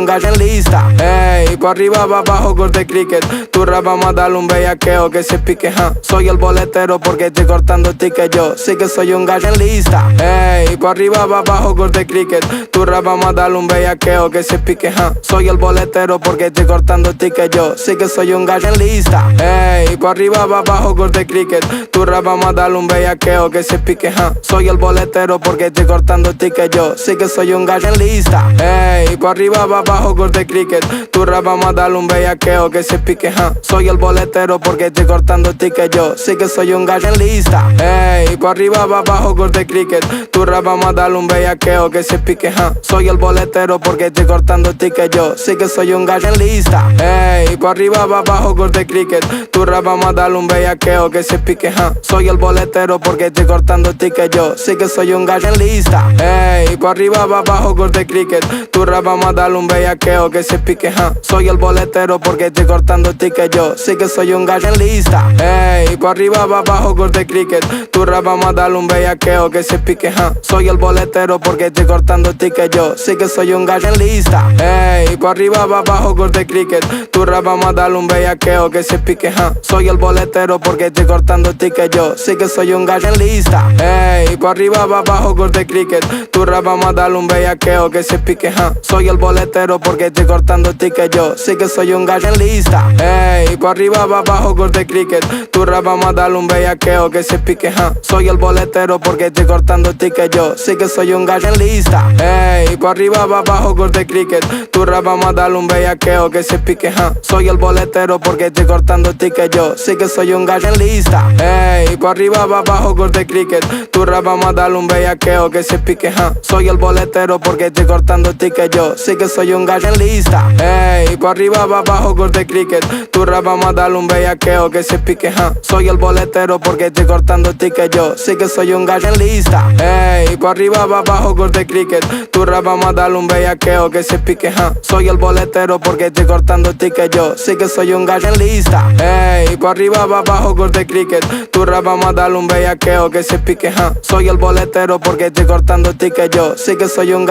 gallo en lista. Ey, pa' arriba, pa' abajo, corte cricket. Tu rap vamos a darle un bellaqueo que se pique, soy el boletero porque estoy cortando ticket. Yo sí que soy un gallo en lista. Ey, pa' arriba, pa' abajo, corte cricket. Tu rap vamos a darle un bellaqueo que se pique, soy el boletero porque estoy cortando ticket. Yo sí que soy un gallo en lista. Ey, pa' arriba, pa' abajo, corte cricket. Tu rap vamos a darle un bellaqueo que se pique, soy el boletero porque estoy cortando ticket. Yo sí que soy un gallo en lista. Ey, pa' arriba, pa' abajo, corte cricket. Tu rap vamos a darle un bellaqueo que se pique, soy el boletero porque estoy cortando ticket. Yo sí que soy un gallo en lista. Ey, pa' arriba, pa' abajo, corte cricket. Tu rap vamos a darle un bellaqueo que se pique, soy el boletero porque estoy cortando ticket. Yo sí que soy un gallo en lista. Ey, pa' arriba, pa' abajo, corte cricket. Tu rap vamos a darle un bellaqueo que se pique, soy el boletero porque estoy cortando ticket. Yo sí que soy un gallo en lista. Ey, pa' arriba, pa' abajo, corte cricket. Tu rap vamos a darle un bellaqueo que se pique, soy el boletero porque estoy cortando ticket. ticket yo. Sí que soy un gallo en lista. Ey, pa' arriba, pa' abajo, corte cricket. Tu rap vamos a darle un bellaqueo que se pique, Soy el boletero porque estoy cortando ticket yo. Sí que soy un gallo en lista. Ey, pa' arriba, pa' abajo, corte cricket. Tu rap vamos a darle un bellaqueo que se pique, Soy el boletero porque estoy cortando ticket yo. Sí que soy un gallo en lista. Ey, pa' arriba, pa' abajo, corte cricket. Tu rap vamos a darle un bellaqueo que se pique, Soy el boletero porque estoy cortando ticket yo. Sí que soy un gallo en lista. Ey, pa' arriba, pa' abajo, corte cricket. Tu rap vamos a darle un bellaqueo que se pique, Soy el boletero porque estoy cortando ticket yo. Sí que soy un gallo en lista. Ey, pa' arriba, pa' abajo, corte cricket. Tu rap vamos a darle un bellaqueo que se pique, Soy el boletero porque estoy cortando ticket yo. Sí que soy un gallo en lista. Ey, pa' arriba, pa' abajo, corte cricket. Tu rap vamos a darle un bellaqueo que se pique, Soy el boletero porque estoy cortando ticket yo. Sí que soy un gallo en lista. Ey, pa' arriba, pa' abajo, corte cricket. Tu rap vamos a darle un bellaqueo que se pique, Soy el boletero porque estoy cortando ticket yo. Sí que soy un gallo en lista. Ey, pa' arriba, pa' abajo, corte cricket. Tu rap vamos a darle un bellaqueo que se pique, Soy el boletero porque estoy cortando ticket yo. Sí que soy un gallo en lista. Ey, pa' arriba, pa' abajo, corte cricket. Tu rap vamos a darle un bellaqueo que se pique, Soy el boletero porque estoy cortando ticket yo. Sí que soy un gallo.